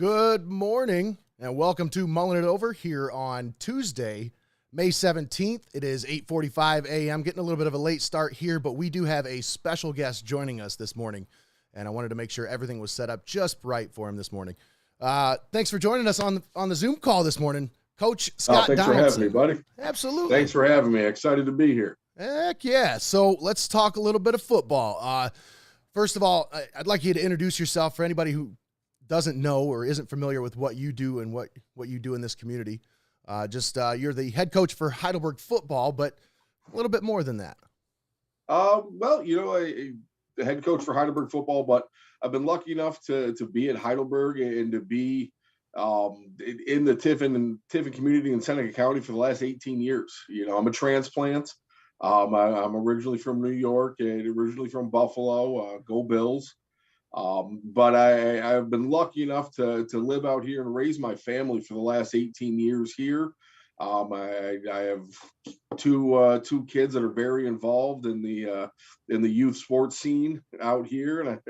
Good morning, and welcome to Mullin It Over here on Tuesday, May 17th. It is 8:45 a.m., getting a little bit of a late start here, but we do have a special guest joining us this morning, and I wanted to make sure everything was set up just right for him this morning. Thanks for joining us on the Zoom call this morning, Coach Scott Thanks Donaldson. for having me, buddy. Absolutely. Thanks for having me. Excited to be here. Heck yeah. So let's talk a little bit of football. First of all, I'd like you to introduce yourself for anybody who doesn't know or isn't familiar with what you do and what you do in this community. You're the head coach for Heidelberg football, but a little bit more than that. The head coach for Heidelberg football, but I've been lucky enough to be at Heidelberg and to be in the Tiffin community in Seneca County for the last 18 years. You know, I'm a transplant. I'm originally from New York and originally from Buffalo. Go Bills. But I've been lucky enough to live out here and raise my family for the last 18 years here. I have two kids that are very involved in the youth sports scene out here, and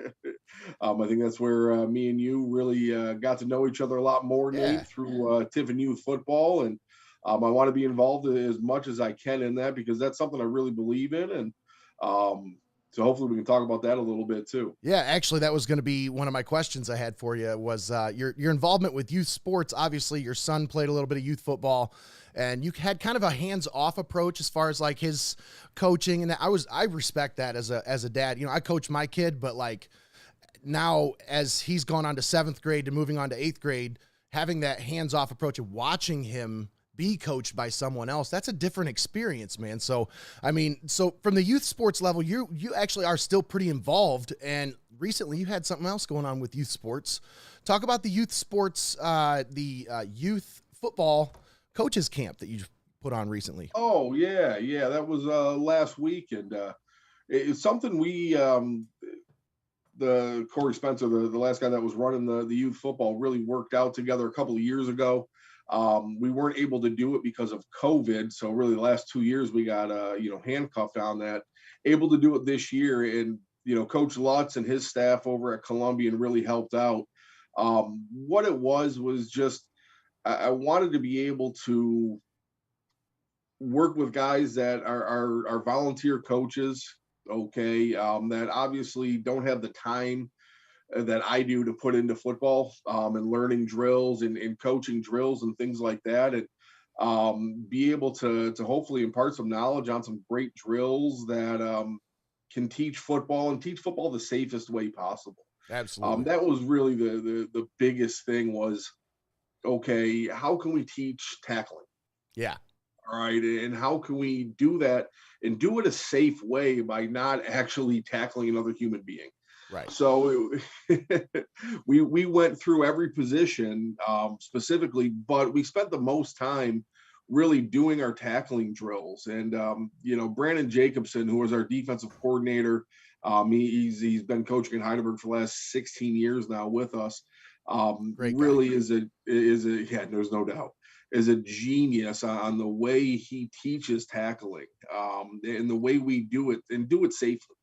I think that's where me and you really got to know each other a lot more, Nate, through Tiffin youth football, and I want to be involved as much as I can in that because that's something I really believe in, and so hopefully we can talk about that a little bit too. Yeah, actually, that was going to be one of my questions I had for you was your involvement with youth sports. Obviously, your son played a little bit of youth football, and you had kind of a hands-off approach as far as like his coaching. And I respect that as a dad. You know, I coach my kid, but like now as he's gone on to 7th grade and moving on to 8th grade, having that hands-off approach and watching him be coached by someone else, that's a different experience, man. So, I mean, from the youth sports level, you actually are still pretty involved, and recently you had something else going on with youth sports. Talk about the youth sports, youth football coaches camp that you put on recently. Oh, yeah, that was last week, and it's something the Corey Spencer, the last guy that was running the youth football, really worked out together a couple of years ago. We weren't able to do it because of COVID. So really the last 2 years we got, handcuffed on that, able to do it this year. And, Coach Lutz and his staff over at Columbian really helped out. What it was just, I wanted to be able to work with guys that are volunteer coaches. Okay. That obviously don't have the time that I do to put into football and learning drills and coaching drills and things like that, and be able to hopefully impart some knowledge on some great drills that can teach football the safest way possible. Absolutely. That was really the biggest thing was, okay, how can we teach tackling? Yeah. All right. And how can we do that and do it a safe way by not actually tackling another human being? Right. So we went through every position specifically, but we spent the most time really doing our tackling drills. And, Brandon Jacobson, who was our defensive coordinator, he's been coaching at Heidelberg for the last 16 years now with us. Really is there's no doubt, is a genius on the way he teaches tackling and the way we do it and do it safely.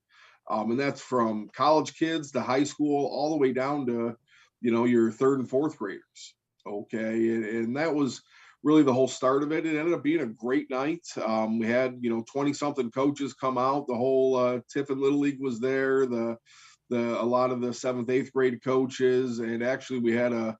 And that's from college kids to high school, all the way down to, your 3rd and 4th graders. Okay. And that was really the whole start of it. It ended up being a great night. We had, 20 something coaches come out. The whole Tiffin Little League was there. A lot of the 7th, 8th grade coaches. And actually we had a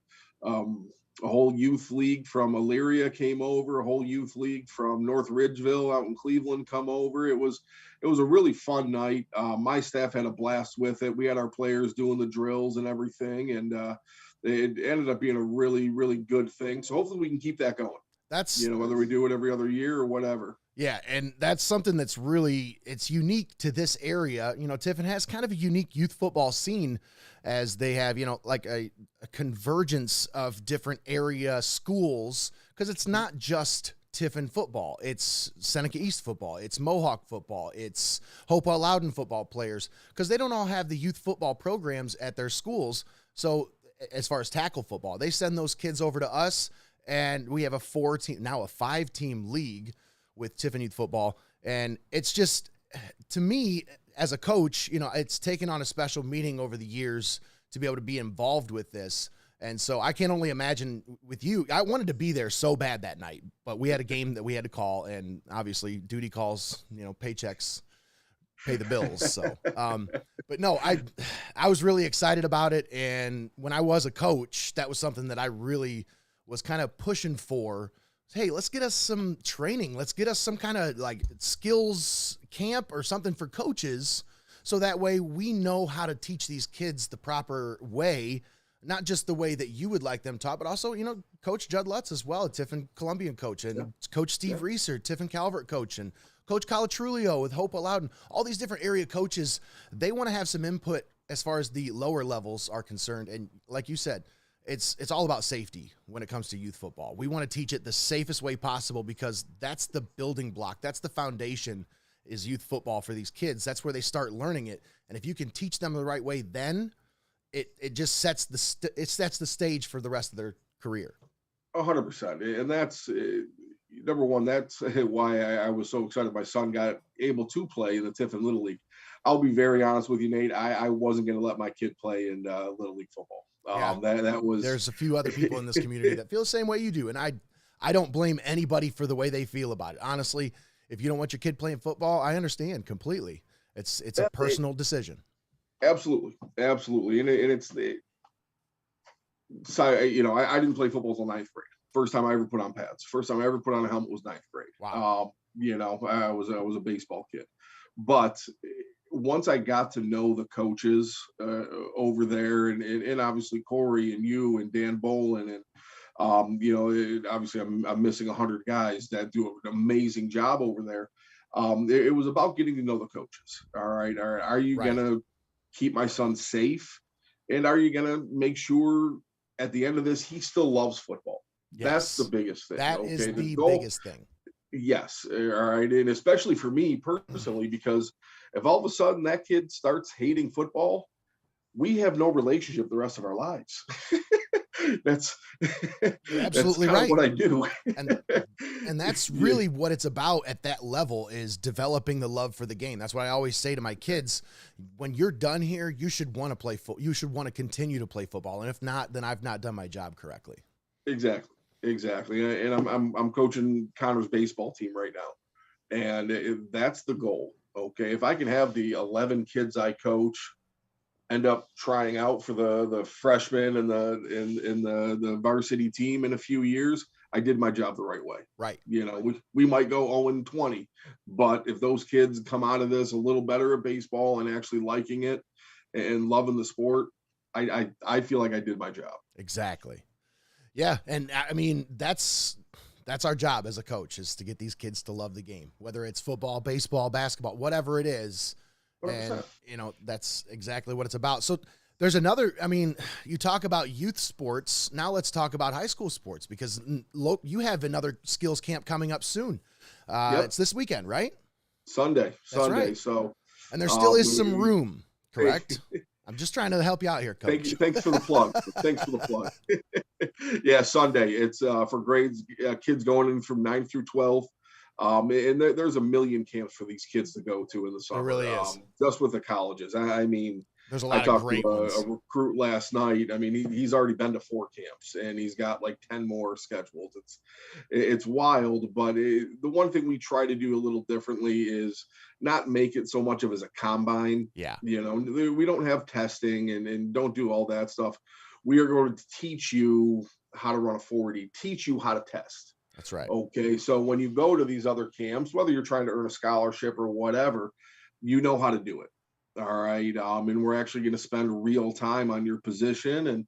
whole youth league from Elyria came over, a whole youth league from North Ridgeville out in Cleveland come over. It was a really fun night. My staff had a blast with it. We had our players doing the drills and everything, and it ended up being a really, really good thing. So hopefully we can keep that going. That's, whether we do it every other year or whatever. Yeah, and that's something that's really, it's unique to this area. Tiffin has kind of a unique youth football scene as they have, like a convergence of different area schools, because it's not just Tiffin football. It's Seneca East football. It's Mohawk football. It's Hopewell Loudon football players, because they don't all have the youth football programs at their schools. So as far as tackle football, they send those kids over to us, and we have a 5-team league with Tiffin Youth Football. And it's just, to me, as a coach, it's taken on a special meaning over the years to be able to be involved with this. And so I can only imagine with you. I wanted to be there so bad that night, but we had a game that we had to call, and obviously duty calls, paychecks pay the bills. So, but no, I was really excited about it. And when I was a coach, that was something that I really was kind of pushing for. Hey, let's get us some training. Let's get us some kind of like skills camp or something for coaches. So that way we know how to teach these kids the proper way, not just the way that you would like them taught, but also, Coach Judd Lutz as well, a Tiffin Columbian coach, and Coach Steve Reeser, Tiffin Calvert coach, and Coach Calatrulio with Hope Loudon, all these different area coaches. They want to have some input as far as the lower levels are concerned. And like you said, it's all about safety when it comes to youth football. We want to teach it the safest way possible because that's the building block. That's the foundation is youth football for these kids. That's where they start learning it. And if you can teach them the right way, then it just sets the stage for the rest of their career. 100%. And that's number one. That's why I was so excited my son got able to play in the Tiffin Little League. I'll be very honest with you, Nate. I wasn't going to let my kid play in Little League football. That was. There's a few other people in this community that feel the same way you do, and I don't blame anybody for the way they feel about it. Honestly, if you don't want your kid playing football, I understand completely. It's a personal decision. Absolutely, and it's the. So I didn't play football until ninth grade. First time I ever put on pads. First time I ever put on a helmet was ninth grade. Wow. I was a baseball kid, but once I got to know the coaches over there, and obviously Corey and you and Dan Bolin, and obviously I'm missing 100 guys that do an amazing job over there. It was about getting to know the coaches. All right. Are you gonna keep my son safe, and are you gonna make sure at the end of this he still loves football? Yes. That's the biggest thing. That is the biggest thing. Yes. All right. And especially for me personally, because if all of a sudden that kid starts hating football, we have no relationship the rest of our lives. That's absolutely that's right. What I do. And that's really what it's about at that level, is developing the love for the game. That's what I always say to my kids. When you're done here, you should want to play football. You should want to continue to play football. And if not, then I've not done my job correctly. Exactly. And I'm coaching Connor's baseball team right now. And that's the goal. Okay. If I can have the 11 kids I coach end up trying out for the freshmen and the varsity team in a few years, I did my job the right way. Right. We might go 0-20, but if those kids come out of this a little better at baseball and actually liking it and loving the sport, I feel like I did my job. Exactly. Yeah. And I mean, that's our job as a coach, is to get these kids to love the game, whether it's football, baseball, basketball, whatever it is. 100%. And, that's exactly what it's about. So there's you talk about youth sports. Now let's talk about high school sports, because you have another skills camp coming up soon. It's this weekend, right? Sunday. Right. So, and there still is some room, correct? I'm just trying to help you out here, Coach. Thanks for the plug. Yeah, Sunday. It's for grades, kids going in from 9 through 12. And there's a million camps for these kids to go to in the summer. There really is. Just with the colleges. I mean, there's a lot of great ones. A recruit last night. I mean, he's already been to 4 camps, and he's got like 10 more scheduled. It's wild, but the one thing we try to do a little differently is not make it so much of as a combine. Yeah. We don't have testing and don't do all that stuff. We are going to teach you how to run a 40, teach you how to test. That's right. Okay. So when you go to these other camps, whether you're trying to earn a scholarship or whatever, you know how to do it. All right. And we're actually going to spend real time on your position. And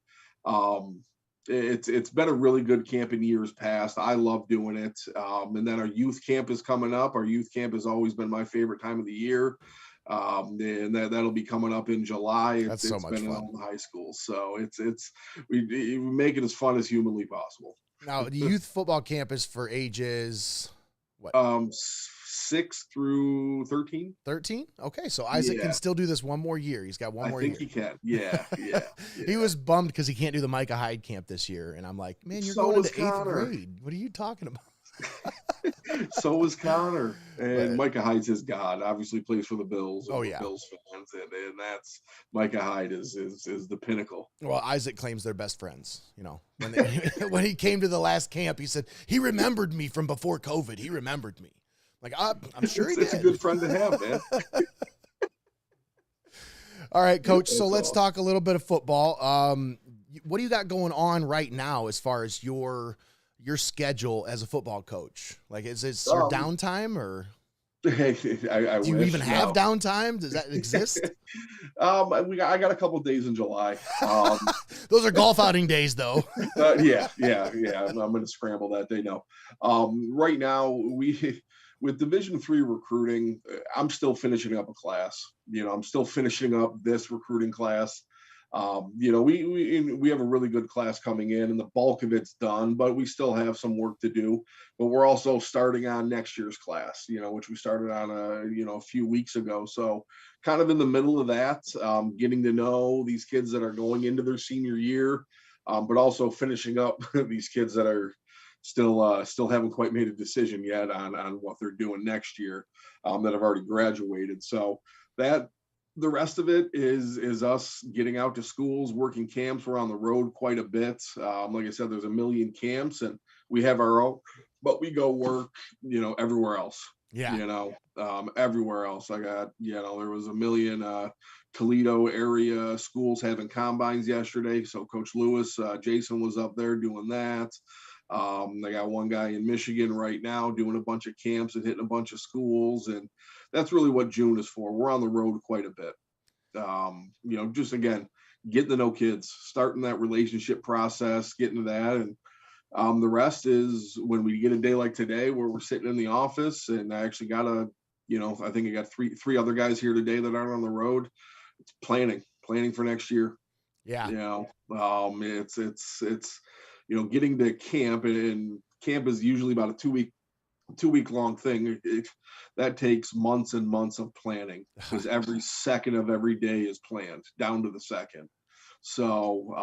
it's been a really good camp in years past. I love doing it. And then our youth camp is coming up. Our youth camp has always been my favorite time of the year. And that'll be coming up in July. It's so much been fun. in all the high schools. So we make it as fun as humanly possible. Now, the youth football camp is for ages what? 6 through 13. 13? Okay, so Isaac can still do this one more year. He's got one more year. I think he can. Yeah. He was bummed because he can't do the Micah Hyde camp this year, and I'm like, man, you're going into 8th grade. What are you talking about? So is Connor. And But Micah Hyde's his god. Obviously plays for the Bills, and oh we're yeah. Bills fans, and that's Micah Hyde is the pinnacle. Well, Isaac claims they're best friends. You know, when they, when he came to the last camp, he said he remembered me from before COVID. He remembered me. Like I'm sure he did. It's a good friend to have, man. All right, Coach. So That's let's awesome. talk a little bit of football. What do you got going on right now as far as your schedule as a football coach? Like, is this your downtime, or I do you wish. even have No. downtime? Does that exist? I got a couple of days in July. Those are golf outing days, though. Yeah. I'm going to scramble that day now. Right now, with Division III recruiting, I'm still finishing up a class. I'm still finishing up this recruiting class. We have a really good class coming in, and the bulk of it's done, but we still have some work to do. But we're also starting on next year's class, which we started on a few weeks ago. So kind of in the middle of that, getting to know these kids that are going into their senior year, but also finishing up these kids that are still haven't quite made a decision yet on what they're doing next year, that have already graduated. So that the rest of it is us getting out to schools, working camps. We're on the road quite a bit. Like I said, there's a million camps, and we have our own, but we go work, everywhere else. Yeah. Everywhere else. I got, there was a million Toledo area schools having combines yesterday. So Coach Lewis, Jason was up there doing that. I got one guy in Michigan right now doing a bunch of camps and hitting a bunch of schools, and that's really what June is for. We're on the road quite a bit. Just again, getting to know kids, starting that relationship process, getting to that, and the rest is when we get a day like today where we're sitting in the office, and I actually got I think I got three other guys here today that aren't on the road. It's planning for next year. Yeah. It's getting to camp, and camp is usually about a two-week long thing. That takes months and months of planning, because every second of every day is planned down to the second. So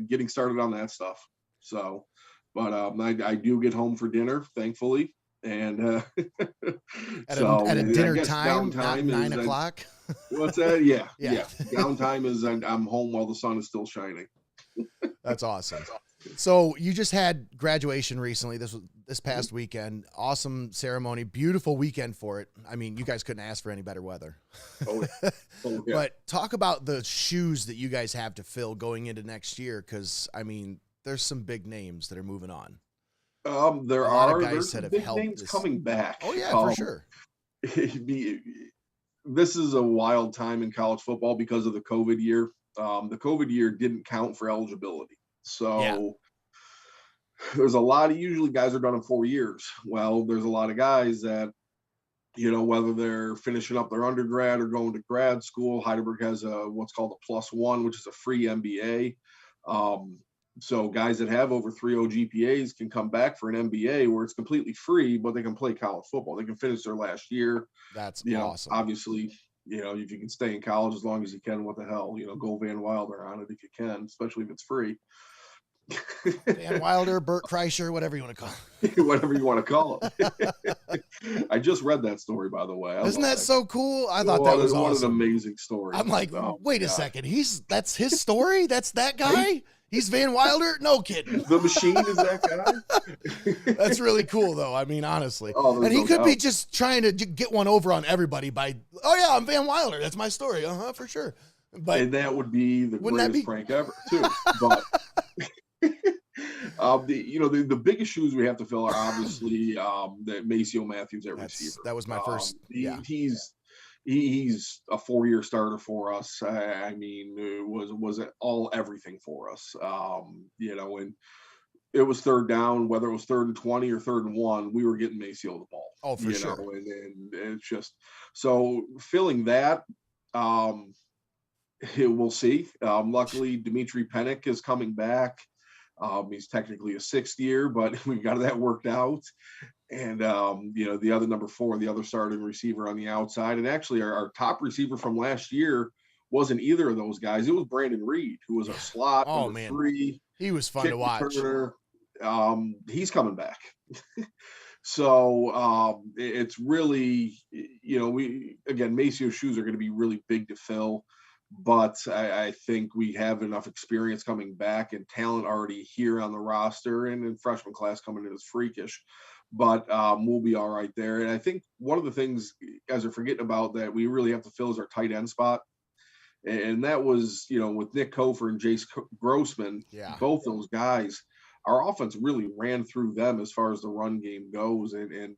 getting started on that stuff. So, but I do get home for dinner, thankfully. And at a dinner time, not downtime 9 o'clock. What's that? Yeah. Yeah. Downtime is I'm home while the sun is still shining. That's awesome. So you just had graduation recently. This past weekend. Awesome ceremony. Beautiful weekend for it. I mean, you guys couldn't ask for any better weather. Oh, yeah. But talk about the shoes that you guys have to fill going into next year, because I mean, there's some big names that are moving on. There's some big names coming back. Oh yeah, for sure. This is a wild time in college football because of the COVID year. The COVID year didn't count for eligibility. So there's a lot of, usually guys are done in 4 years. Well, there's a lot of guys that, whether they're finishing up their undergrad or going to grad school. Heidelberg has what's called a +1, which is a free MBA. So guys that have over 3.0 GPAs can come back for an MBA where it's completely free, but they can play college football. They can finish their last year. That's awesome. Obviously, if you can stay in college as long as you can, what the hell, go Van Wilder on it if you can, especially if it's free. Van Wilder, Bert Kreischer, whatever you want to call it. Whatever you want to call it. I just read that story, by the way. Isn't that so cool? I thought that was awesome. What an amazing story. I'm like, wait a second. That's his story? That's that guy? He's Van Wilder? No kidding. The Machine is that guy? That's really cool, though. I mean, honestly. And he could be just trying to get one over on everybody by, I'm Van Wilder. That's my story. For sure. But and that would be the greatest prank ever, too. But the biggest shoes we have to fill are obviously that Maceo Matthews at receiver. That was my first. He's a 4-year starter for us. I mean, it was everything for us. And it was third down, whether it was 3rd and 20 or 3rd and 1, we were getting Maceo the ball. Oh, for sure. And it's just so filling that. We'll see. Luckily, Dimitri Penick is coming back. He's technically a 6th year, but we got that worked out. And, the other number 4, the other starting receiver on the outside. And actually, our top receiver from last year wasn't either of those guys. It was Brandon Reed, who was a slot number 3. He was fun to watch. He's coming back. So it's really, Macio's shoes are going to be really big to fill, but I think we have enough experience coming back and talent already here on the roster, and then freshman class coming in is freakish. But we'll be all right there. And I think one of the things you guys are forgetting about that we really have to fill is our tight end spot. And that was, with Nick Kofor and Jace Grossman, both those guys, our offense really ran through them as far as the run game goes. And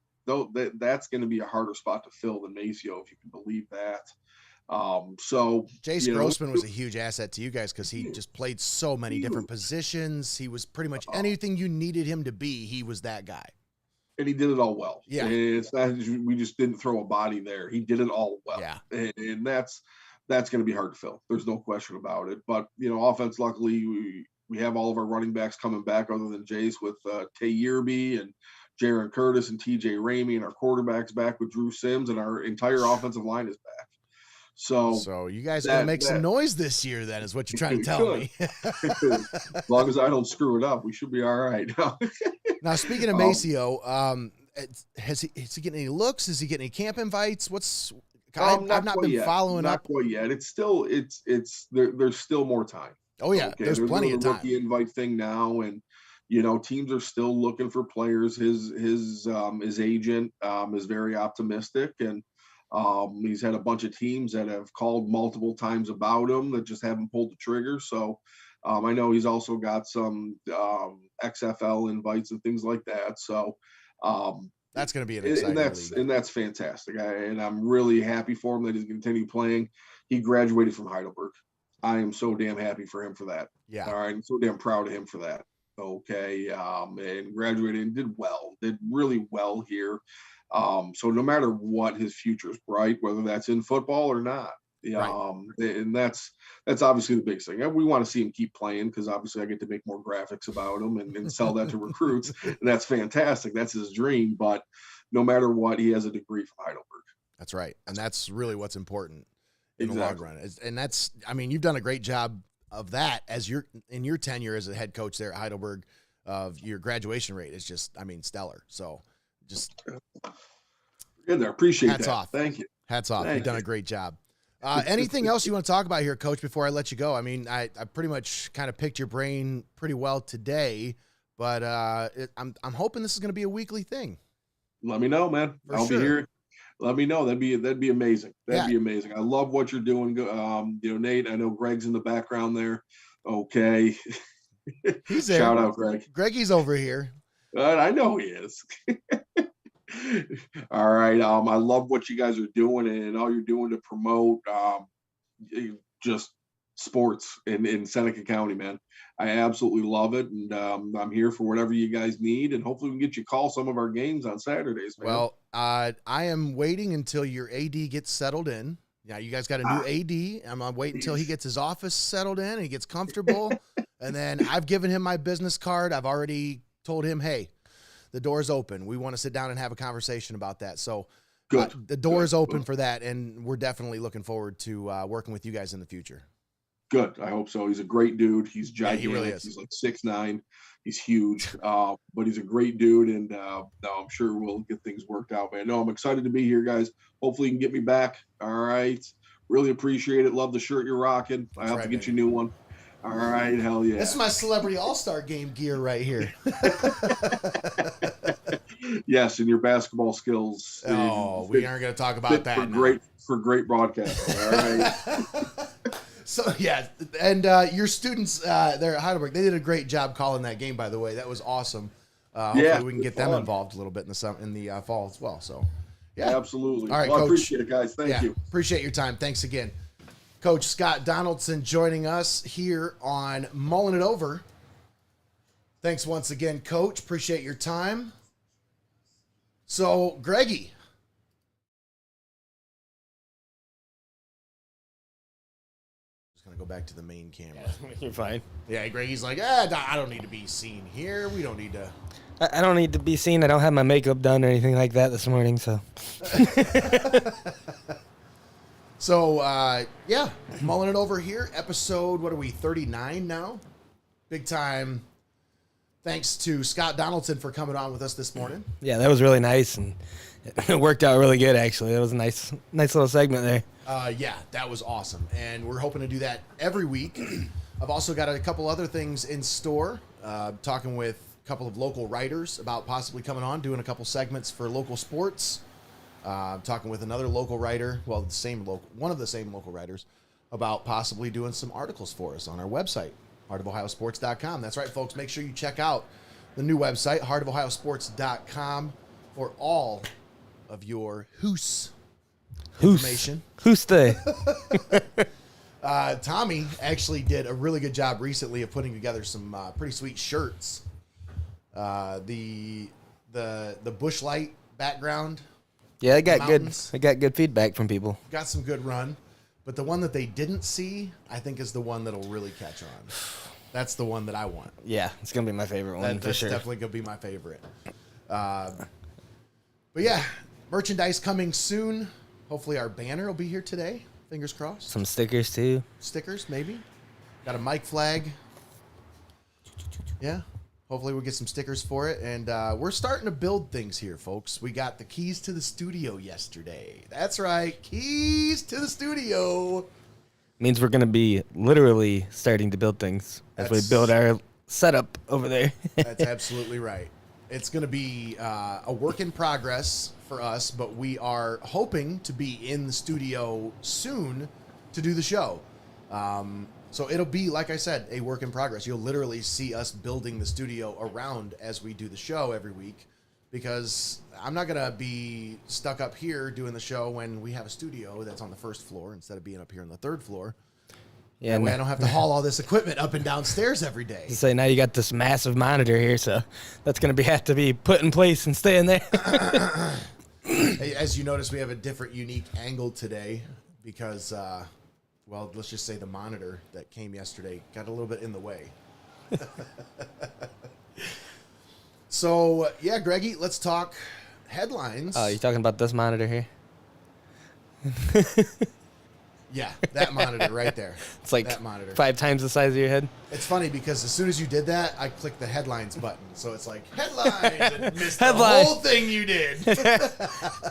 that's going to be a harder spot to fill than Maceo, if you can believe that. So Jace Grossman was a huge asset to you guys because he just played so many different positions. He was pretty much anything you needed him to be. He was that guy. And he did it all well. Yeah. It's not, we just didn't throw a body there. He did it all well. Yeah. And that's going to be hard to fill. There's no question about it. But, offense, luckily, we have all of our running backs coming back other than Jace with Tay Yearby and Jaron Curtis and TJ Ramey, and our quarterback's back with Drew Sims, and our entire offensive line is back. So you guys are going to make some noise this year, then, is what you're trying to tell me. As long as I don't screw it up, we should be all right. Now, speaking of Maceo, is he getting any looks? Is he getting any camp invites? I've not been following up. Not quite yet. It's still, there's still more time. Oh, yeah. Okay? There's plenty of time. Rookie invite thing now, and, teams are still looking for players. His agent is very optimistic, and he's had a bunch of teams that have called multiple times about him that just haven't pulled the trigger. So I know he's also got some XFL invites and things like that. So that's going to be an exciting and that's fantastic. And I'm really happy for him that he's going to continue playing. He graduated from Heidelberg. I am so damn happy for him for that. Yeah. All right. I'm so damn proud of him for that. Okay. And graduated and did really well here. So no matter what, his future is bright, whether that's in football or not. Right. And that's obviously the biggest thing. We want to see him keep playing because obviously I get to make more graphics about him and sell that to recruits. And that's fantastic. That's his dream. But no matter what, he has a degree from Heidelberg. That's right. And that's really what's important in the long run. And that's, you've done a great job of that in your tenure as a head coach there at Heidelberg. Of your graduation rate is just, stellar. So just good there. Appreciate hats that. Off. Thank you. Hats off. You've done a great job. Anything else you want to talk about here, Coach, before I let you go? I pretty much kind of picked your brain pretty well today, but I'm hoping this is going to be a weekly thing. Let me know, man. I'll be here. Let me know. That'd be amazing. That'd be amazing. I love what you're doing. Nate, I know Greg's in the background there. Okay. He's there. Shout out, Greg. Greggy's over here. I know he is. All right. I love what you guys are doing and all you're doing to promote just sports in Seneca County, man. I absolutely love it. And I'm here for whatever you guys need. And hopefully we can get you to call some of our games on Saturdays, man. Well, I am waiting until your AD gets settled in. Yeah, you guys got a new AD. I'm going to wait until he gets his office settled in and he gets comfortable. And then I've given him my business card. I've already told him, hey, the door's open. We want to sit down and have a conversation about that. So the door is open for that. And we're definitely looking forward to working with you guys in the future. Good. I hope so. He's a great dude. He's gigantic. Yeah, he really is. He's like 6'9". He's huge, but he's a great dude. And I'm sure we'll get things worked out, man. No, I'm excited to be here, guys. Hopefully you can get me back. All right. Really appreciate it. Love the shirt you're rocking. I have to get you a new one. All right. Hell yeah. This is my Celebrity All-Star Game gear right here. Yes, and your basketball skills. Oh, we aren't going to talk about that. For great broadcasting. All right. So, yeah, and your students there at Heidelberg, they did a great job calling that game, by the way. That was awesome. Hopefully we can get them involved a little bit in the fall as well. So, yeah. Absolutely. All right, well, Coach. I appreciate it, guys. Thank you. Appreciate your time. Thanks again. Coach Scott Donaldson joining us here on Mullin It Over. Thanks once again, Coach. Appreciate your time. So, Greggy. Gonna go back to the main camera. Yeah, you're fine. Yeah, Greggy's like, I don't need to be seen here. We don't need to. I don't need to be seen. I don't have my makeup done or anything like that this morning, so. So, yeah, Mullin It Over here. Episode, what are we, 39 now? Big time Thanks to Scott Donaldson for coming on with us this morning. Yeah, that was really nice, and it worked out really good, actually. That was a nice little segment there. Yeah, that was awesome. And we're hoping to do that every week. I've also got a couple other things in store, talking with a couple of local writers about possibly coming on, doing a couple segments for local sports. Talking with another local writer, well, one of the same local writers, about possibly doing some articles for us on our website, heartofohiosports.com. That's right, folks. Make sure you check out the new website, heartofohiosports.com, for all of your Hoos information. Who's they? Tommy actually did a really good job recently of putting together some pretty sweet shirts. The bush light background. Yeah, I got mountains. good feedback from people. Got some good run. But the one that they didn't see, I think, is the one that'll really catch on. That's the one that I want. Yeah, it's going to be my favorite one for sure. That's definitely going to be my favorite. But yeah, merchandise coming soon. Hopefully our banner will be here today. Fingers crossed. Some stickers, too. Stickers, maybe. Got a mic flag. Yeah. Hopefully we'll get some stickers for it. And we're starting to build things here, folks. We got the keys to the studio yesterday. That's right. Keys to the studio. Means we're going to be literally starting to build things as we build our setup over there. That's absolutely right. It's going to be a work in progress for us, but we are hoping to be in the studio soon to do the show. So it'll be, like I said, a work in progress. You'll literally see us building the studio around as we do the show every week, because I'm not going to be stuck up here doing the show when we have a studio that's on the first floor instead of being up here on the third floor. Yeah, that way I don't have to haul all this equipment up and downstairs every day. So now you got this massive monitor here, so that's going to have to be put in place and stay in there. As you notice, we have a different, unique angle today because... well, let's just say the monitor that came yesterday got a little bit in the way. So, yeah, Greggy, let's talk headlines. Oh, you talking about this monitor here? Yeah, that monitor right there. It's like that monitor. 5 times the size of your head. It's funny because as soon as you did that, I clicked the headlines button. So it's like, headlines, and missed the whole thing you did.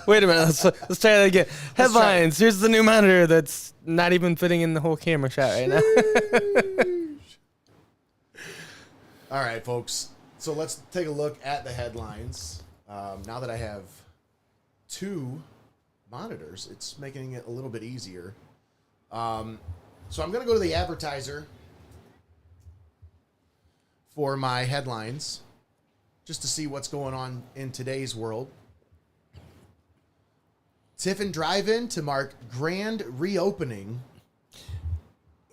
Wait a minute, let's try that again. Headlines, here's the new monitor that's not even fitting in the whole camera shot right now. All right, folks. So let's take a look at the headlines. Now that I have 2 monitors, it's making it a little bit easier. So I'm going to go to the advertiser for my headlines just to see what's going on in today's world. Tiffin Drive-In to mark grand reopening.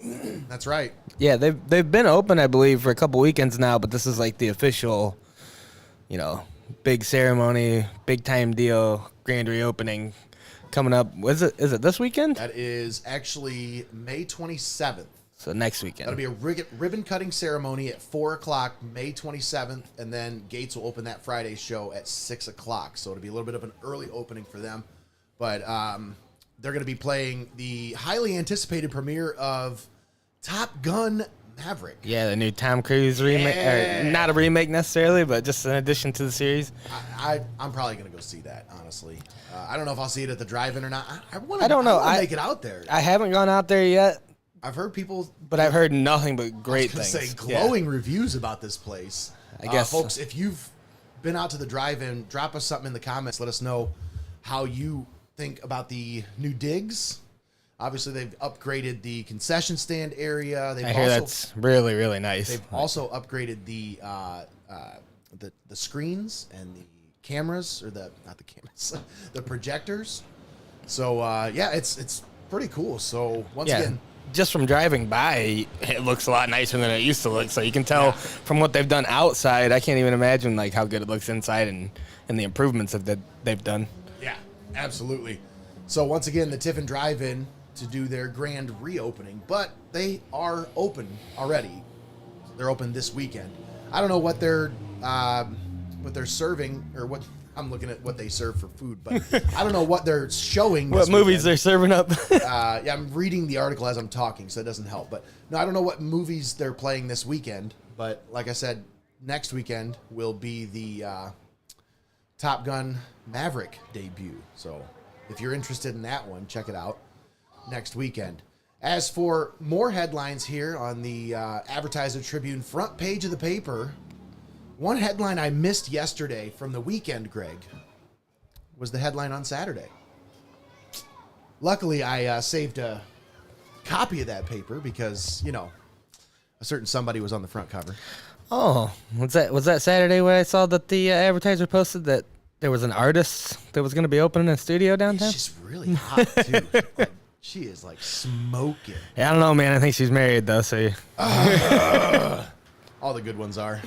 That's right. Yeah, they've been open, I believe, for a couple weekends now, but this is like the official, big ceremony, big time deal, grand reopening. Coming up, is it this weekend? That is actually May 27th. So next weekend. That'll be a ribbon cutting ceremony at 4 o'clock, May 27th, and then gates will open that Friday show at 6 o'clock. So it'll be a little bit of an early opening for them. But they're going to be playing the highly anticipated premiere of Top Gun Maverick. Yeah, the new Tom Cruise remake. Or not a remake necessarily, but just an addition to the series. I'm probably going to go see that, honestly. I don't know if I'll see it at the drive-in or not. I don't know. I make it out there. I haven't gone out there yet. I've heard people... But I've heard nothing but great things. Say glowing reviews about this place. I guess. Folks, if you've been out to the drive-in, drop us something in the comments. Let us know how you think about the new digs. Obviously, they've upgraded the concession stand area. I hear that's really, really nice. They've also upgraded the screens and the cameras, or not the cameras, the projectors. So yeah, it's pretty cool. So once again, just from driving by, it looks a lot nicer than it used to look. So you can tell from what they've done outside. I can't even imagine like how good it looks inside and the improvements that they've done. Yeah, absolutely. So once again, the Tiffin Drive-In to do their grand reopening, but they are open already. They're open this weekend. I don't know what they're serving, or what I'm looking at what they serve for food, but I don't know what they're showing. What movies they're serving up? Yeah, I'm reading the article as I'm talking, so it doesn't help. But no, I don't know what movies they're playing this weekend. But like I said, next weekend will be the Top Gun Maverick debut. So if you're interested in that one, check it out next weekend. As for more headlines here on the Advertiser Tribune front page of the paper, one headline I missed yesterday from the weekend, Greg, was the headline on Saturday. Luckily, I saved a copy of that paper because, you know, a certain somebody was on the front cover. Oh, was that Saturday where I saw that the advertiser posted that there was an artist that was going to be opening a studio downtown? She's really hot, too. Like, she is, like, smoking. Yeah, I don't know, man. I think she's married, though, so... All the good ones are.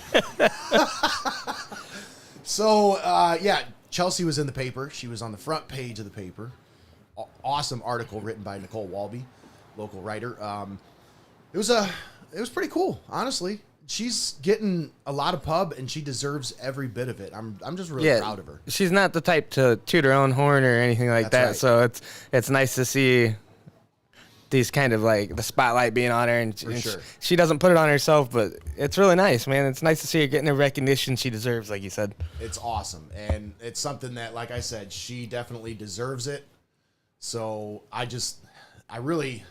So, yeah, Chelsea was in the paper. She was on the front page of the paper. Awesome article written by Nicole Walby, local writer. It was pretty cool, honestly. She's getting a lot of pub, and she deserves every bit of it. I'm just really proud of her. She's not the type to toot her own horn or anything like that, right. so it's nice to see these kind of like the spotlight being on her, and sure. she doesn't put it on herself, but it's really nice, man. It's nice to see her getting the recognition she deserves, like you said. It's awesome, and it's something that, like I said, she definitely deserves it. So I really,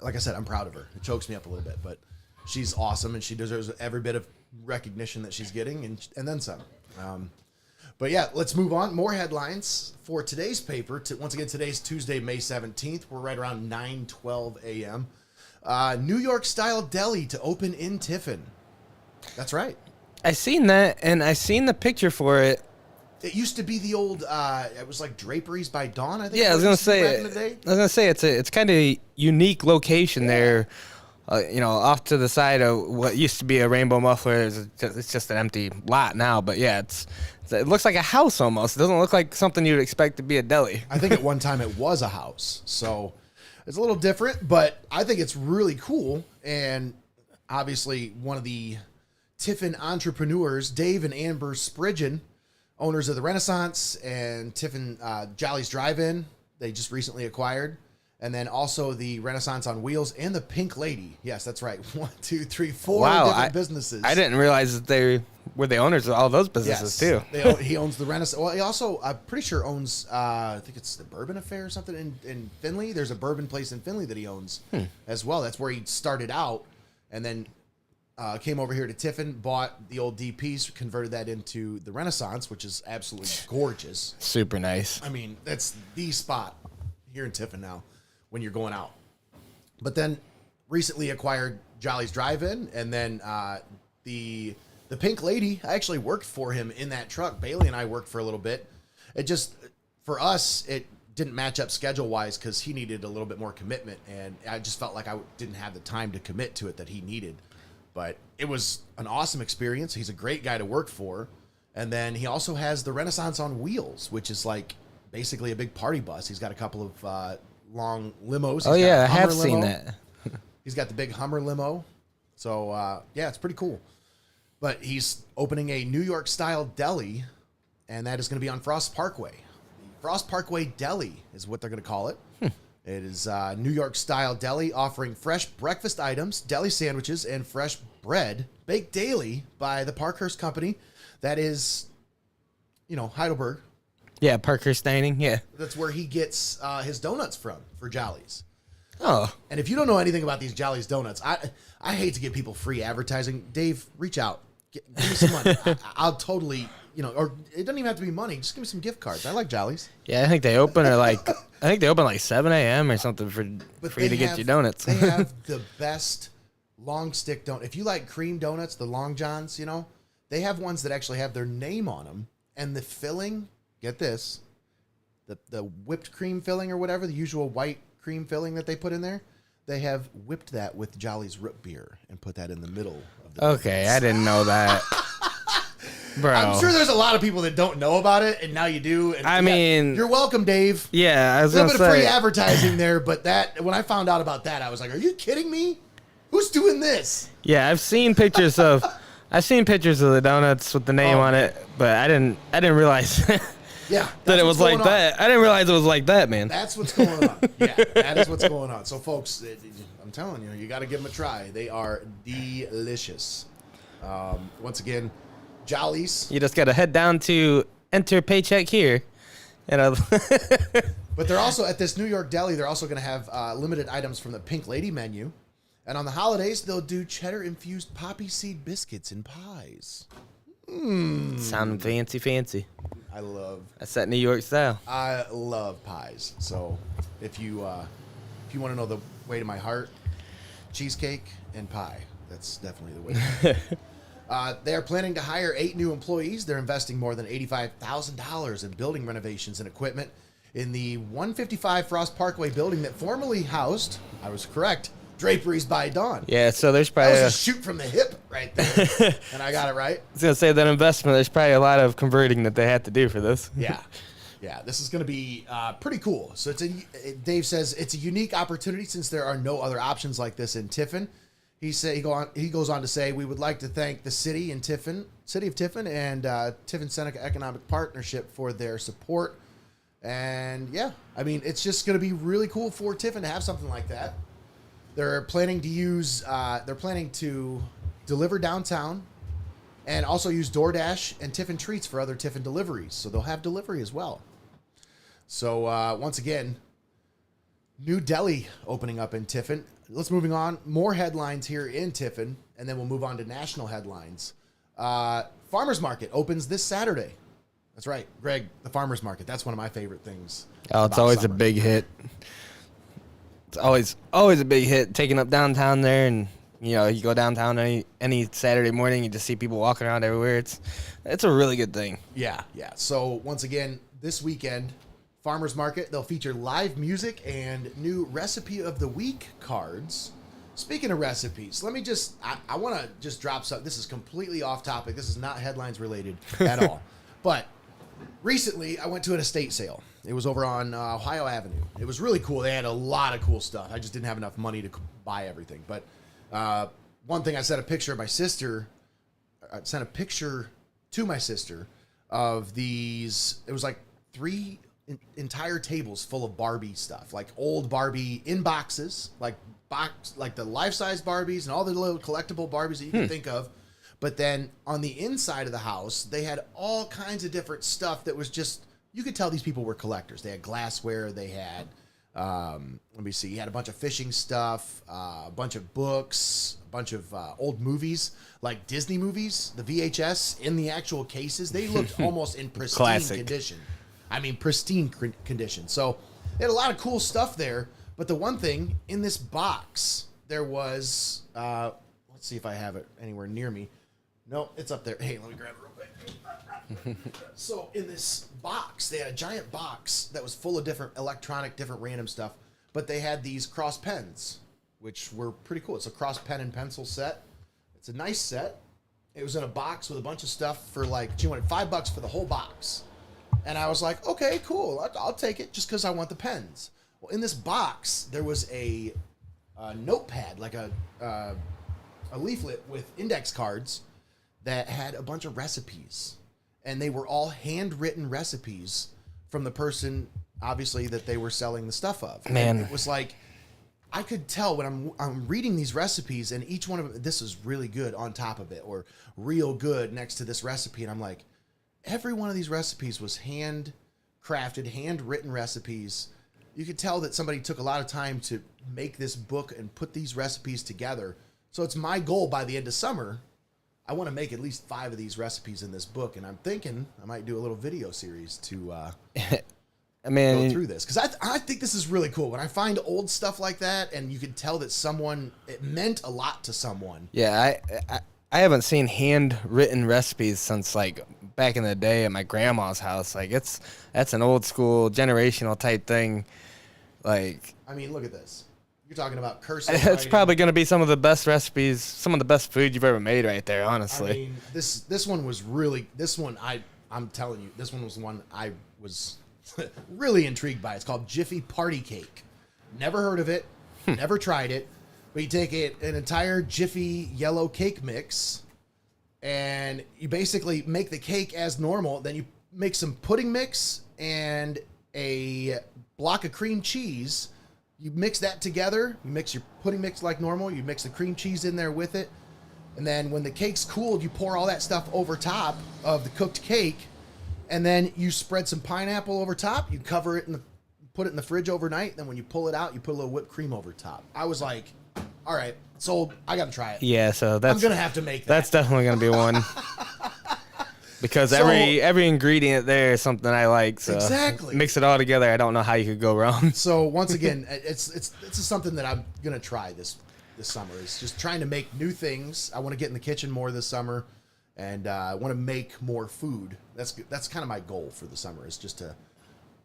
like I said, I'm proud of her. It chokes me up a little bit, but she's awesome, and she deserves every bit of recognition that she's getting, and then some. But yeah, let's move on. More headlines for today's paper. Once again, today's Tuesday, May 17th. We're right around 9:12 a.m. New York-style deli to open in Tiffin. That's right. I seen that, and I seen the picture for it. It used to be the old, it was like Draperies by Dawn, I think. Yeah, I was gonna say. Back in the day. I was gonna say it's kind of a unique location there. You know, off to the side of what used to be a Rainbow Muffler. It's just an empty lot now. But yeah, it looks like a house almost. It doesn't look like something you'd expect to be a deli. I think at one time it was a house. So it's a little different, but I think it's really cool. And obviously one of the Tiffin entrepreneurs, Dave and Amber Spridgen, owners of the Renaissance and Tiffin Jolly's Drive-In, they just recently acquired. And then also the Renaissance on Wheels and the Pink Lady. Yes, that's right. 1, 2, 3, 4 different businesses. I didn't realize that they were the owners of all those businesses too. He owns the Renaissance. Well, he also, I'm pretty sure, owns, I think it's the Bourbon Affair or something in Findlay. There's a bourbon place in Findlay that he owns as well. That's where he started out, and then came over here to Tiffin, bought the old DPs, converted that into the Renaissance, which is absolutely gorgeous. Super nice. I mean, that's the spot here in Tiffin now when you're going out. But then recently acquired Jolly's Drive-In, and then the Pink Lady, I actually worked for him in that truck. Bailey and I worked for a little bit. It just, for us, it didn't match up schedule-wise because he needed a little bit more commitment, and I just felt like I didn't have the time to commit to it that he needed. But it was an awesome experience. He's a great guy to work for. And then he also has the Renaissance on Wheels, which is like basically a big party bus. He's got a couple of long limos. Oh, yeah, I have seen that. He's got the big Hummer limo. So, yeah, it's pretty cool. But he's opening a New York-style deli, and that is going to be on Frost Parkway. The Frost Parkway Deli is what they're going to call it. It is a New York-style deli offering fresh breakfast items, deli sandwiches, and fresh bread baked daily by the Parkhurst Company. That is, Heidelberg. Yeah, Parkhurst Dining, yeah. That's where he gets his donuts from for Jolly's. Oh. And if you don't know anything about these Jolly's donuts, I hate to give people free advertising. Dave, reach out. Give me some money. I'll totally, or it doesn't even have to be money. Just give me some gift cards. I like Jolly's. Yeah, I think they open at 7 a.m. or something for you to get your donuts. They have the best long stick donut. If you like cream donuts, the Long Johns, they have ones that actually have their name on them. And the filling, get this, the whipped cream filling or whatever, the usual white cream filling that they put in there, they have whipped that with Jolly's root beer and put that in the middle of the Okay, donuts. I didn't know that. Bro. I'm sure there's a lot of people that don't know about it, and now you do. And I mean, you're welcome, Dave. Yeah, I was a going little to bit of say. free advertising there, but when I found out about that, I was like, "Are you kidding me? Who's doing this?" Yeah, I've seen pictures of the donuts with the name on it, but I didn't realize Yeah, that it was like that. I didn't realize it was like that, man. That's what's going on. Yeah, that is what's going on. So, folks, I'm telling you, you got to give them a try. They are delicious. Once again, Jollies. You just got to head down to enter paycheck here. And But they're also, at this New York deli, they're also going to have limited items from the Pink Lady menu. And on the holidays, they'll do cheddar-infused poppy seed biscuits and pies. Sound fancy. That's that New York style. I love pies. So if you want to know the way to my heart, cheesecake and pie. That's definitely the way. They are planning to hire 8 new employees. They're investing more than $85,000 in building renovations and equipment in the 155 Frost Parkway building that formerly housed, I was correct, Draperies by Dawn. Yeah, so there's probably That was a shoot from the hip right there. And I got it right. I was going to say that investment, there's probably a lot of converting that they had to do for this. Yeah. Yeah, this is going to be pretty cool. So Dave says it's a unique opportunity since there are no other options like this in Tiffin. He goes on to say, we would like to thank the city of Tiffin and Tiffin Seneca Economic Partnership for their support. And yeah, I mean, it's just going to be really cool for Tiffin to have something like that. They're planning to deliver downtown and also use DoorDash and Tiffin Treats for other Tiffin deliveries. So they'll have delivery as well. So once again, new deli opening up in Tiffin. Let's moving on. More headlines here in Tiffin, and then we'll move on to national headlines. Farmers Market opens this Saturday. That's right, Greg, the Farmers Market. That's one of my favorite things. Oh, it's always a big hit. It's always a big hit, taking up downtown there, and you go downtown any Saturday morning, you just see people walking around everywhere. It's a really good thing. Yeah. So once again, this weekend, Farmers Market, they'll feature live music and new Recipe of the Week cards. Speaking of recipes, let me I want to just drop something. This is completely off topic. This is not headlines related at all. But recently, I went to an estate sale. It was over on Ohio Avenue. It was really cool. They had a lot of cool stuff. I just didn't have enough money to buy everything. But one thing, I sent a picture of my sister. I sent a picture to my sister of these. It was like 3 entire tables full of Barbie stuff, like old Barbie in boxes, like the life-size Barbies and all the little collectible Barbies that you can think of. But then on the inside of the house, they had all kinds of different stuff that was just, you could tell these people were collectors. They had glassware. They had, let me see, he had a bunch of fishing stuff, a bunch of books, a bunch of old movies, like Disney movies, the VHS in the actual cases. They looked almost in pristine condition. I mean, pristine condition. So they had a lot of cool stuff there. But the one thing in this box, there was, let's see if I have it anywhere near me. No, it's up there. Hey, let me grab it real quick. So in this box, they had a giant box that was full of different random stuff. But they had these cross pens, which were pretty cool. It's a cross pen and pencil set. It's a nice set. It was in a box with a bunch of stuff for she wanted $5 for the whole box. And I was like, okay, cool. I'll take it just because I want the pens. Well, in this box, there was a notepad, like a leaflet with index cards that had a bunch of recipes. And they were all handwritten recipes from the person, obviously, that they were selling the stuff of. Man. And it was like, I could tell when I'm reading these recipes, and each one of them, this is really good on top of it, or real good next to this recipe. And I'm like, every one of these recipes was handcrafted, handwritten recipes. You could tell that somebody took a lot of time to make this book and put these recipes together. So it's my goal by the end of summer. I want to make at least 5 of these recipes in this book. And I'm thinking I might do a little video series to go through this. Because I think this is really cool. When I find old stuff like that, and you can tell that it meant a lot to someone. Yeah, I haven't seen handwritten recipes since back in the day at my grandma's house. That's an old school generational type thing. I mean, look at this. You're talking about cursive It's writing. probably going to be some of the best recipes, some of the best food you've ever made right there, honestly. I mean, this one was really, I'm telling you, this one was one I was really intrigued by. It's called Jiffy Party Cake. Never heard of it, never tried it. But you take an entire Jiffy yellow cake mix, and you basically make the cake as normal. Then you make some pudding mix and a block of cream cheese. You mix that together. You mix your pudding mix like normal. You mix the cream cheese in there with it. And then when the cake's cooled, you pour all that stuff over top of the cooked cake, and then you spread some pineapple over top. You cover it and put it in the fridge overnight. Then when you pull it out, you put a little whipped cream over top. I was like, all right, sold. I got to try it. Yeah, so that's... I'm going to have to make that. That's definitely going to be one. Because every ingredient there is something I like. So exactly. Mix it all together. I don't know how you could go wrong. So once again, it's something that I'm gonna try this summer. Is just trying to make new things. I want to get in the kitchen more this summer, and I want to make more food. That's kind of my goal for the summer, is just to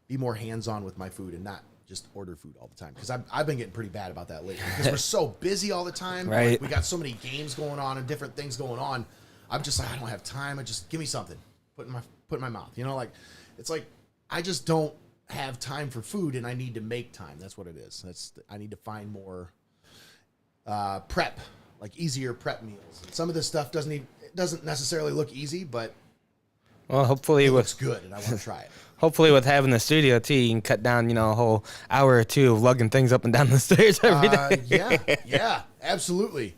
be more hands-on with my food and not just order food all the time. Because I've been getting pretty bad about that lately. Because we're so busy all the time. Right. Like, we got so many games going on and different things going on. I'm just like, I don't have time. I just give me something, put in my mouth. You know, like, it's like I just don't have time for food, and I need to make time. That's what it is. I need to find more prep, like easier prep meals. And some of this stuff doesn't necessarily look easy, but well, hopefully it looks good, and I want to try it. Hopefully, with having the studio too, you can cut down, a whole hour or two of lugging things up and down the stairs every day. Yeah, absolutely.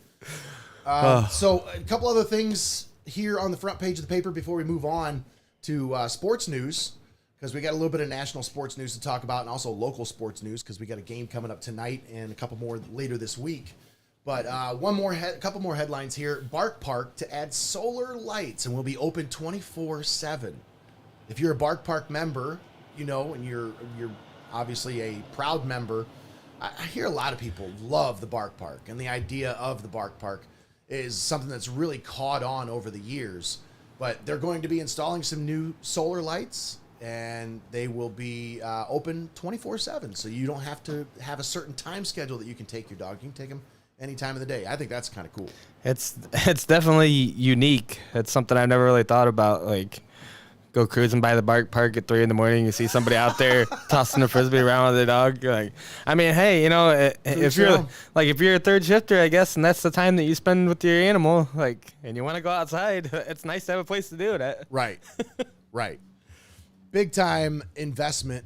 So a couple other things here on the front page of the paper before we move on to sports news, because we got a little bit of national sports news to talk about, and also local sports news, because we got a game coming up tonight and a couple more later this week. But a couple more headlines here. Bark Park to add solar lights and will be open 24/7. If you're a Bark Park member, and you're obviously a proud member, I hear a lot of people love the Bark Park, and the idea of the Bark Park is something that's really caught on over the years. But they're going to be installing some new solar lights, and they will be open 24/7. So you don't have to have a certain time schedule that you can take your dog. You can take them any time of the day. I think that's kind of cool. It's definitely unique. It's something I've never really thought about. Like, go cruising by the Bark Park at 3 a.m, you see somebody out there tossing a frisbee around with their dog. Like, I mean, hey, if you're a third shifter, I guess, and that's the time that you spend with your animal, like, and you want to go outside, it's nice to have a place to do it at. Right. Right. Big time investment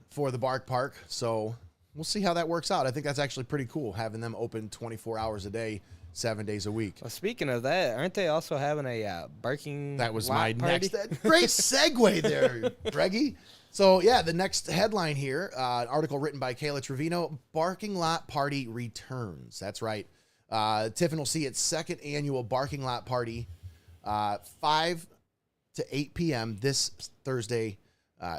for the Bark Park. So we'll see how that works out. I think that's actually pretty cool, having them open 24 hours a day, 7 days a week. Well, speaking of that, aren't they also having a barking That was lot my party? next. Great segue there, Greggy. So, yeah, the next headline here, an article written by Kayla Trevino, Barking Lot Party returns. That's right. Tiffin will see its second annual Barking Lot Party, 5 to 8 p.m. this Thursday.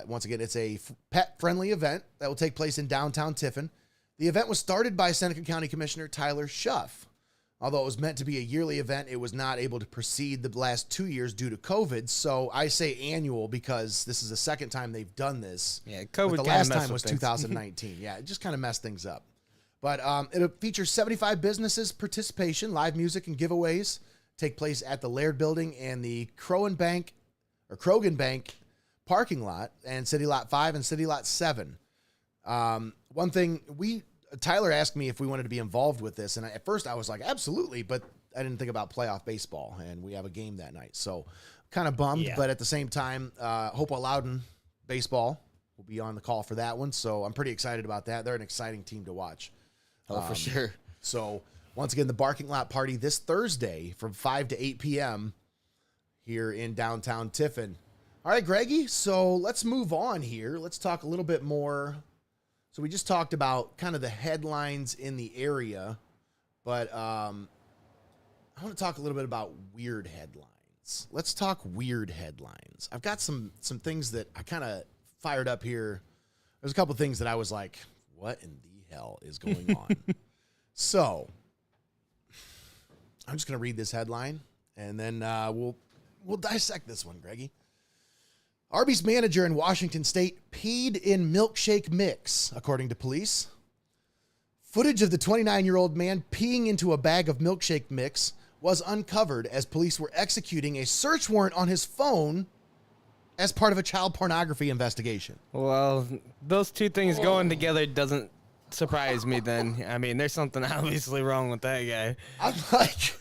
Once again, it's a pet-friendly event that will take place in downtown Tiffin. The event was started by Seneca County Commissioner Tyler Schuff. Although it was meant to be a yearly event, it was not able to proceed the last 2 years due to COVID. So I say annual because this is the second time they've done this. Yeah, COVID. The last time was 2019. Yeah, it just kind of messed things up. But it'll feature 75 businesses participation, live music, and giveaways. Take place at the Laird Building and the Krogan Bank parking lot, and City Lot 5 and City Lot 7. One thing Tyler asked me if we wanted to be involved with this, and at first I was like, absolutely, but I didn't think about playoff baseball, and we have a game that night. So kind of bummed, but at the same time, Hopewell Loudon baseball will be on the call for that one, so I'm pretty excited about that. They're an exciting team to watch. Oh, for sure. So once again, the Barking Lot Party this Thursday from 5 to 8 p.m. here in downtown Tiffin. All right, Greggy, so let's move on here. Let's talk a little bit more. So we just talked about kind of the headlines in the area, but I want to talk a little bit about weird headlines. Let's talk weird headlines. I've got some things that I kind of fired up here. There's a couple things that I was like, what in the hell is going on? So I'm just going to read this headline, and then we'll dissect this one, Greggy. Arby's manager in Washington State peed in milkshake mix, according to police. Footage of the 29-year-old man peeing into a bag of milkshake mix was uncovered as police were executing a search warrant on his phone as part of a child pornography investigation. Well, those two things going together doesn't surprise me then. I mean, there's something obviously wrong with that guy. I'm like,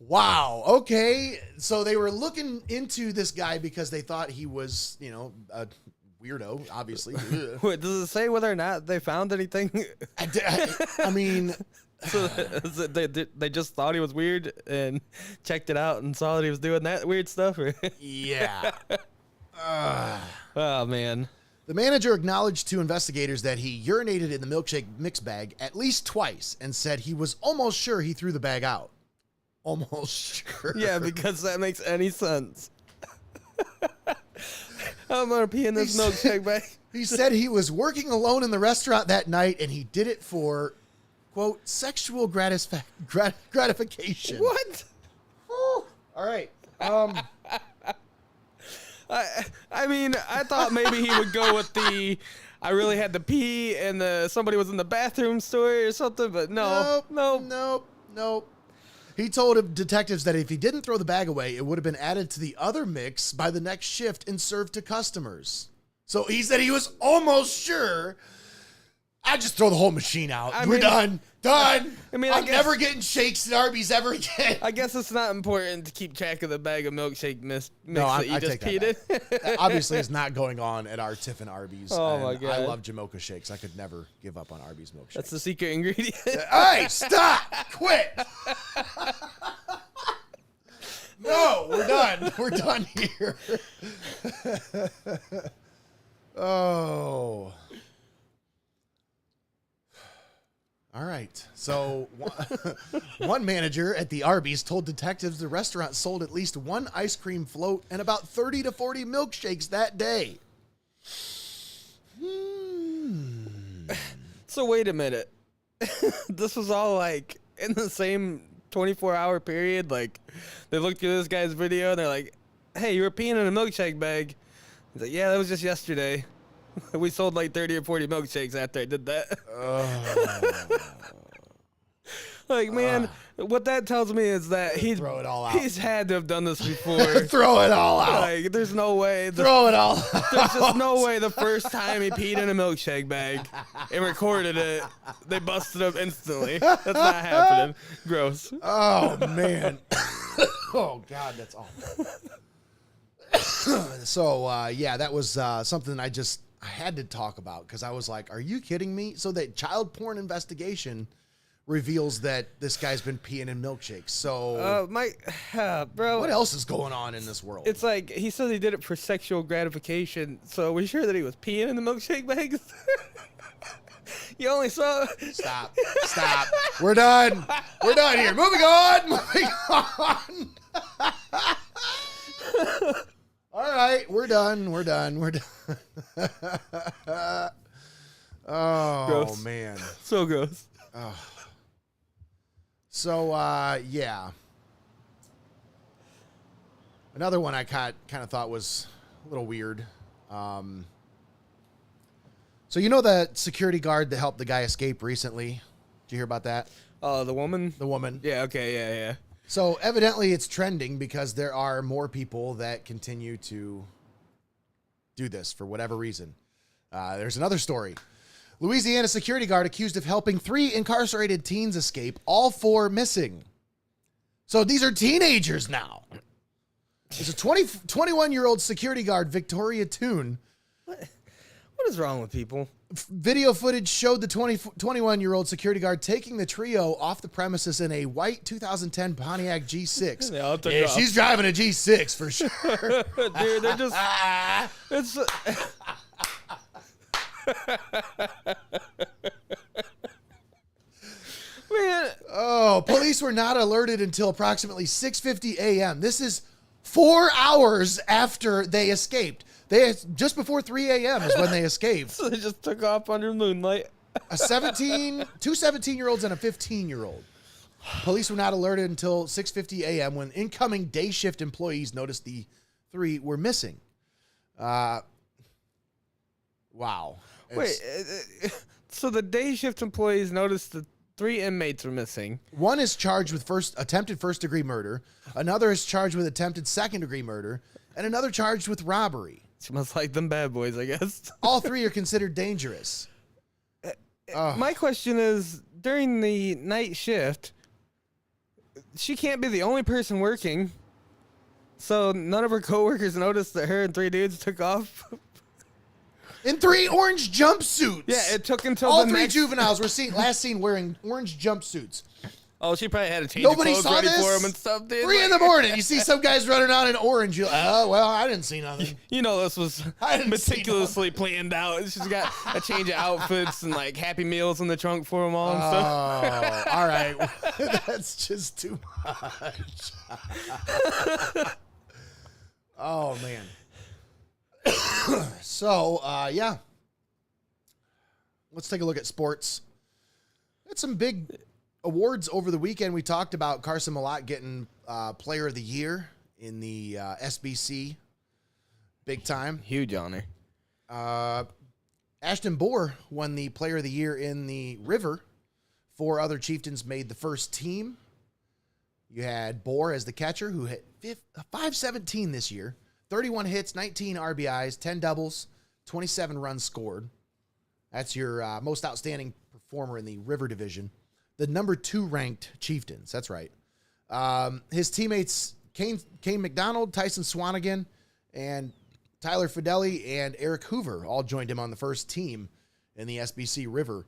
wow, okay. So they were looking into this guy because they thought he was, a weirdo, obviously. Wait, does it say whether or not they found anything? I mean, So they just thought he was weird and checked it out and saw that he was doing that weird stuff? Or? Yeah. Oh, man. The manager acknowledged to investigators that he urinated in the milkshake mix bag at least twice and said he was almost sure he threw the bag out. Almost sure. Yeah, because that makes any sense. I'm going to pee in this milkshake bag. He said he was working alone in the restaurant that night and he did it for, quote, sexual gratification. What? All right. I mean, I thought maybe he would go with the I really had to pee and somebody was in the bathroom story or something, but no. Nope. He told detectives that if he didn't throw the bag away, it would have been added to the other mix by the next shift and served to customers. So he said he was almost sure. I just throw the whole machine out. We're done. Done. I mean, I'm never getting shakes at Arby's ever again. I guess it's not important to keep track of the bag of milkshake mix that you just peed in. That obviously is not going on at our Tiffin Arby's. Oh, my God. I love Jamocha shakes. I could never give up on Arby's milkshake. That's the secret ingredient. Hey, stop! Quit! No, we're done. We're done here. Oh. All right. So one manager at the Arby's told detectives the restaurant sold at least one ice cream float and about 30 to 40 milkshakes that day. So wait a minute. This was all like in the same 24-hour period. Like they looked through this guy's video and they're like, "Hey, you were peeing in a milkshake bag." He's like, "Yeah, that was just yesterday. We sold like 30 or 40 milkshakes after I did that." Like, man, what that tells me is that Throw it all out. he's had to have done this before. Throw it all out. Like, there's no way. Throw it all out. There's just no way the first time he peed in a milkshake bag and recorded it, they busted him instantly. That's not happening. Gross. Oh, man. Oh, God, that's awful. So, yeah, that was something I had to talk about because I was like, are you kidding me? So that child porn investigation reveals that this guy's been peeing in milkshakes. So, bro, what else is going on in this world? It's like he said he did it for sexual gratification. So are we sure that he was peeing in the milkshake bags? You only saw. Stop. We're done. We're done here. Moving on. All right, we're done. Oh, gross. Man. So gross. Oh. So, yeah. Another one I kind of thought was a little weird. So you know that security guard that helped the guy escape recently? Did you hear about that? Oh, the woman? The woman. Yeah, okay, yeah. So evidently it's trending because there are more people that continue to do this for whatever reason. There's another story. Louisiana security guard accused of helping 3 incarcerated teens escape, all 4 missing. So these are teenagers now. There's a 21-year-old security guard, Victoria Toon. What is wrong with people? Video footage showed the 21-year-old security guard taking the trio off the premises in a white 2010 Pontiac G6. They all took Yeah, off. she's driving a G6 for sure. Dude, they're just... It's... Man. Oh, police were not alerted until approximately 6:50 a.m. This is 4 hours after they escaped. Just before 3 a.m. is when they escaped. So they just took off under moonlight. Two 17-year-olds and a 15-year-old. Police were not alerted until 6:50 a.m. when incoming day shift employees noticed the 3 were missing. Wow. Wait, so the day shift employees noticed the 3 inmates were missing. One is charged with attempted first-degree murder. Another is charged with attempted second-degree murder. And another charged with robbery. Smells like them bad boys, I guess. All 3 are considered dangerous. My question is, during the night shift, she can't be the only person working. So none of her coworkers noticed that her and 3 dudes took off. In 3 orange jumpsuits. Yeah, it took until all the 3 next... juveniles were last seen wearing orange jumpsuits. Oh, she probably had to change Nobody clothes saw ready this? for him and stuff, dude. 3 in the morning. You see some guys running out in orange. You're like, oh, well, I didn't see nothing. You know this was I didn't see meticulously planned out. She's got a change of outfits and like Happy Meals in the trunk for them all and stuff. Oh, all right. That's just too much. Oh, man. So, yeah. Let's take a look at sports. Had some big awards over the weekend. We talked about Carson Malott getting Player of the Year in the SBC. Big time. Huge honor. Ashton Bohr won the Player of the Year in the River. 4 other Chieftains made the first team. You had Bohr as the catcher, who hit 517 this year. 31 hits, 19 RBIs, 10 doubles, 27 runs scored. That's your most outstanding performer in the River Division. The number 2 ranked Chieftains. That's right. His teammates, Kane McDonald, Tyson Swanigan, and Tyler Fideli and Eric Hoover all joined him on the first team in the SBC River.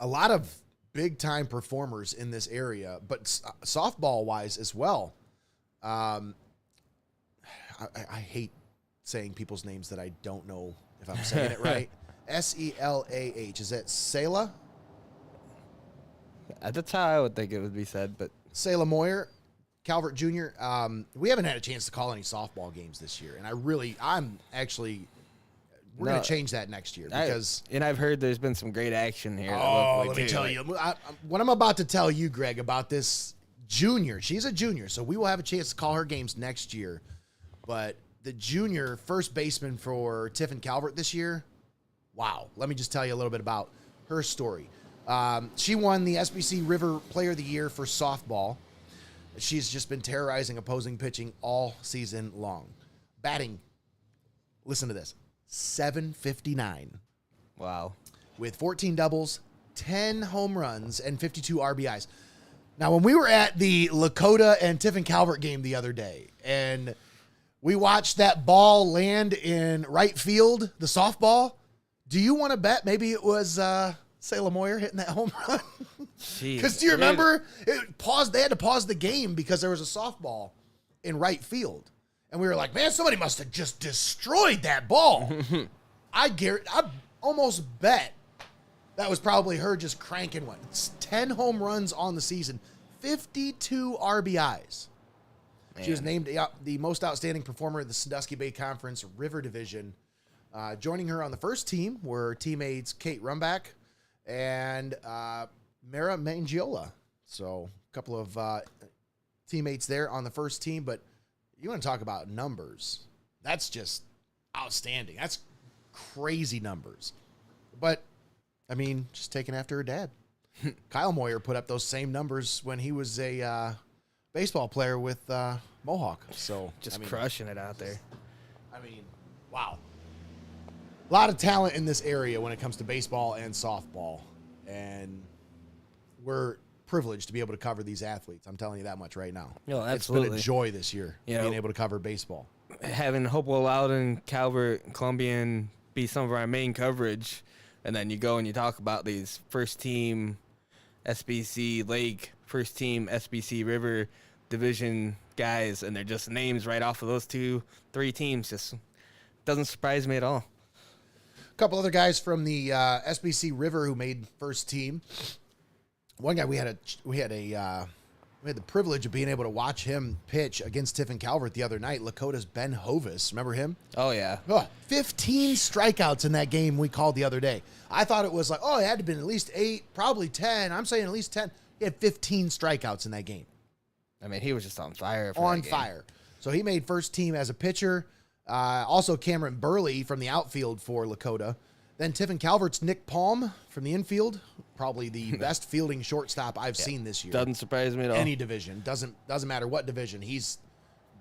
A lot of big-time performers in this area, but softball-wise as well. I hate saying people's names that I don't know if I'm saying it right. Selah. Is that Selah? That's how I would think it would be said, but... Selah Moyer, Calvert Jr. We haven't had a chance to call any softball games this year, and we're going to change that next year because... And I've heard there's been some great action here. Oh, let me tell you. What I'm about to tell you, Greg, about this junior, she's a junior, so we will have a chance to call her games next year. But the junior first baseman for Tiffin Calvert this year, wow. Let me just tell you a little bit about her story. She won the SBC River Player of the Year for softball. She's just been terrorizing opposing pitching all season long. Batting, listen to this, .759. Wow. With 14 doubles, 10 home runs, and 52 RBIs. Now, when we were at the Lakota and Tiffin Calvert game the other day, and we watched that ball land in right field, the softball, do you want to bet maybe it was Selah Moyer hitting that home run? Because do you remember they had to pause the game because there was a softball in right field. And we were like, man, somebody must have just destroyed that ball. I almost bet that was probably her just cranking one. It's 10 home runs on the season, 52 RBIs. Man. She was named the most outstanding performer of the Sandusky Bay Conference River Division. Joining her on the first team were teammates Kate Rumbach and Mara Mangiola. So a couple of teammates there on the first team. But you want to talk about numbers. That's just outstanding. That's crazy numbers. But, I mean, just taking after her dad. Kyle Moyer put up those same numbers when he was a baseball player with Mohawk. So just crushing it out there. I mean, wow. A lot of talent in this area when it comes to baseball and softball. And we're privileged to be able to cover these athletes. I'm telling you that much right now. No, absolutely. It's been a joy this year being able to cover baseball. Having Hopewell Loudon, Calvert, Columbian be some of our main coverage, and then you go and you talk about these first team SBC Lake, first team SBC River division guys, and they're just names right off of those 2-3 teams. Just doesn't surprise me at all. A couple other guys from the SBC River who made first team. One guy we had the privilege of being able to watch him pitch against Tiffin Calvert the other night. Lakota's Ben Hovis. Remember him? Oh, yeah. 15 strikeouts in that game we called the other day. I thought it was like, it had to have been at least 8, probably 10. I'm saying at least 10. He had 15 strikeouts in that game. I mean, he was just on fire. Fire. So he made first team as a pitcher. Also Cameron Burley from the outfield for Lakota. Then Tiffin Calvert's Nick Palm from the infield. Probably the best fielding shortstop I've seen this year. Doesn't surprise me at all. Any division. Doesn't matter what division. He's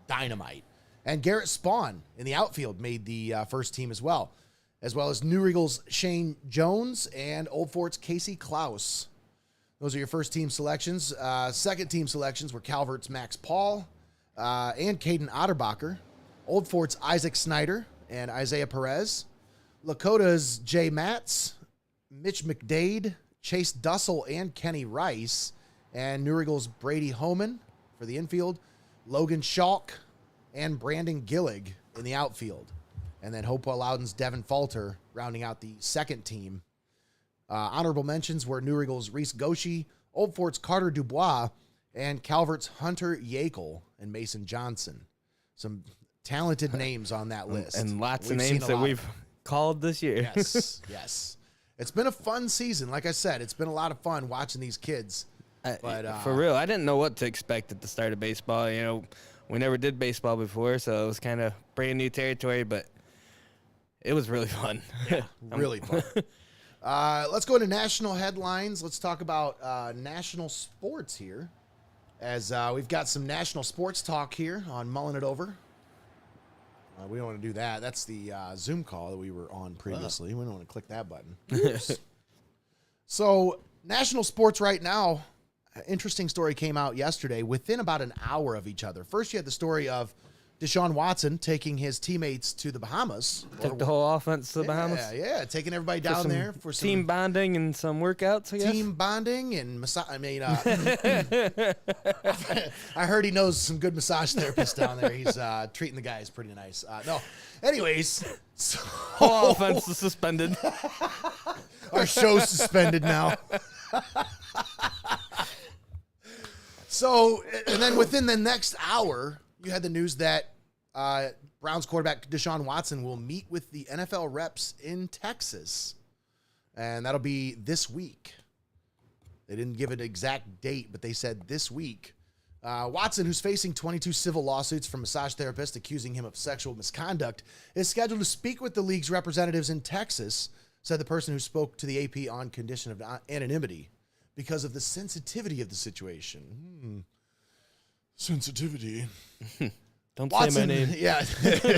dynamite. And Garrett Spawn in the outfield made the first team as well as New Eagles' Shane Jones and Old Fort's Casey Klaus. Those are your first team selections. Second team selections were Calvert's Max Paul and Caden Otterbacher, Old Fort's Isaac Snyder, and Isaiah Perez. Lakota's Jay Matz, Mitch McDade, Chase Dussel, and Kenny Rice. And New Eagles' Brady Homan for the infield, Logan Schalk, and Brandon Gillig in the outfield. And then Hopewell Loudon's Devin Falter rounding out the second team. Honorable mentions were New Eagles' Reese Goshi, Old Fort's Carter Dubois, and Calvert's Hunter Yakel and Mason Johnson. Some talented names on that list. And lots of names that we've called this year. Yes, yes. It's been a fun season. Like I said, it's been a lot of fun watching these kids. But for real, I didn't know what to expect at the start of baseball. You know, we never did baseball before, so it was kind of brand new territory, but it was really fun. Yeah, really fun. Let's go into national headlines. Let's talk about national sports here, as we've got some national sports talk here on Mullin It Over. We don't want to do that. That's the Zoom call that we were on previously. We don't want to click that button. So, national sports right now, interesting story came out yesterday within about an hour of each other. First, you had the story of Deshaun Watson taking his teameats to the Bahamas. Took the whole offense to the Bahamas. Yeah, taking everybody down there for some team bonding and some workouts, I guess. Team bonding and massage. I mean, I heard he knows some good massage therapists down there. He's treating the guys pretty nice. Anyways, so whole offense is suspended. Our show's suspended now. So, and then within the next hour, you had the news that Browns quarterback Deshaun Watson will meet with the NFL reps in Texas. And that'll be this week. They didn't give an exact date, but they said this week. Watson, who's facing 22 civil lawsuits from massage therapists accusing him of sexual misconduct, is scheduled to speak with the league's representatives in Texas, said the person who spoke to the AP on condition of anonymity because of the sensitivity of the situation. Sensitivity. Don't Watson, say my name. Yeah,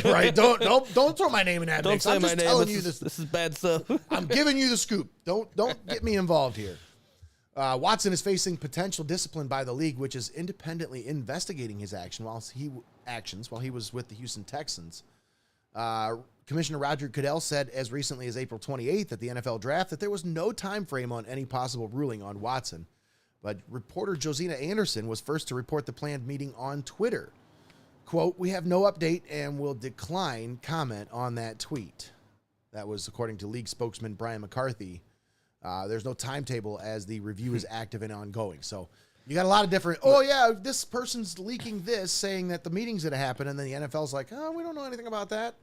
right. Don't throw my name in that mix. Don't say I'm just my name. telling you this. This is bad stuff. I'm giving you the scoop. Don't get me involved here. Watson is facing potential discipline by the league, which is independently investigating his actions while he was with the Houston Texans. Commissioner Roger Goodell said as recently as April 28th at the NFL draft that there was no time frame on any possible ruling on Watson. But reporter Josina Anderson was first to report the planned meeting on Twitter. Quote, "We have no update and will decline comment on that tweet." That was according to league spokesman Brian McCarthy. There's no timetable as the review is active and ongoing. So you got a lot of different, this person's leaking this, saying that the meeting's going to happen, and then the NFL's like, oh, we don't know anything about that.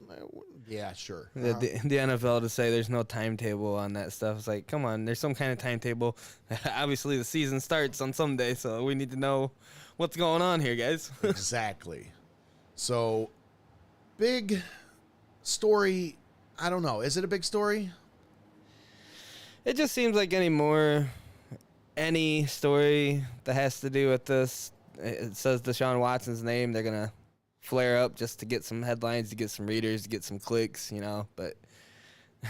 Yeah, sure. The NFL to say there's no timetable on that stuff. It's like, come on, there's some kind of timetable. Obviously, the season starts on some day, so we need to know what's going on here, guys. Exactly. So, big story. I don't know. Is it a big story? It just seems like any story that has to do with this, it says Deshaun Watson's name, they're going to flare up just to get some headlines, to get some readers, to get some clicks, But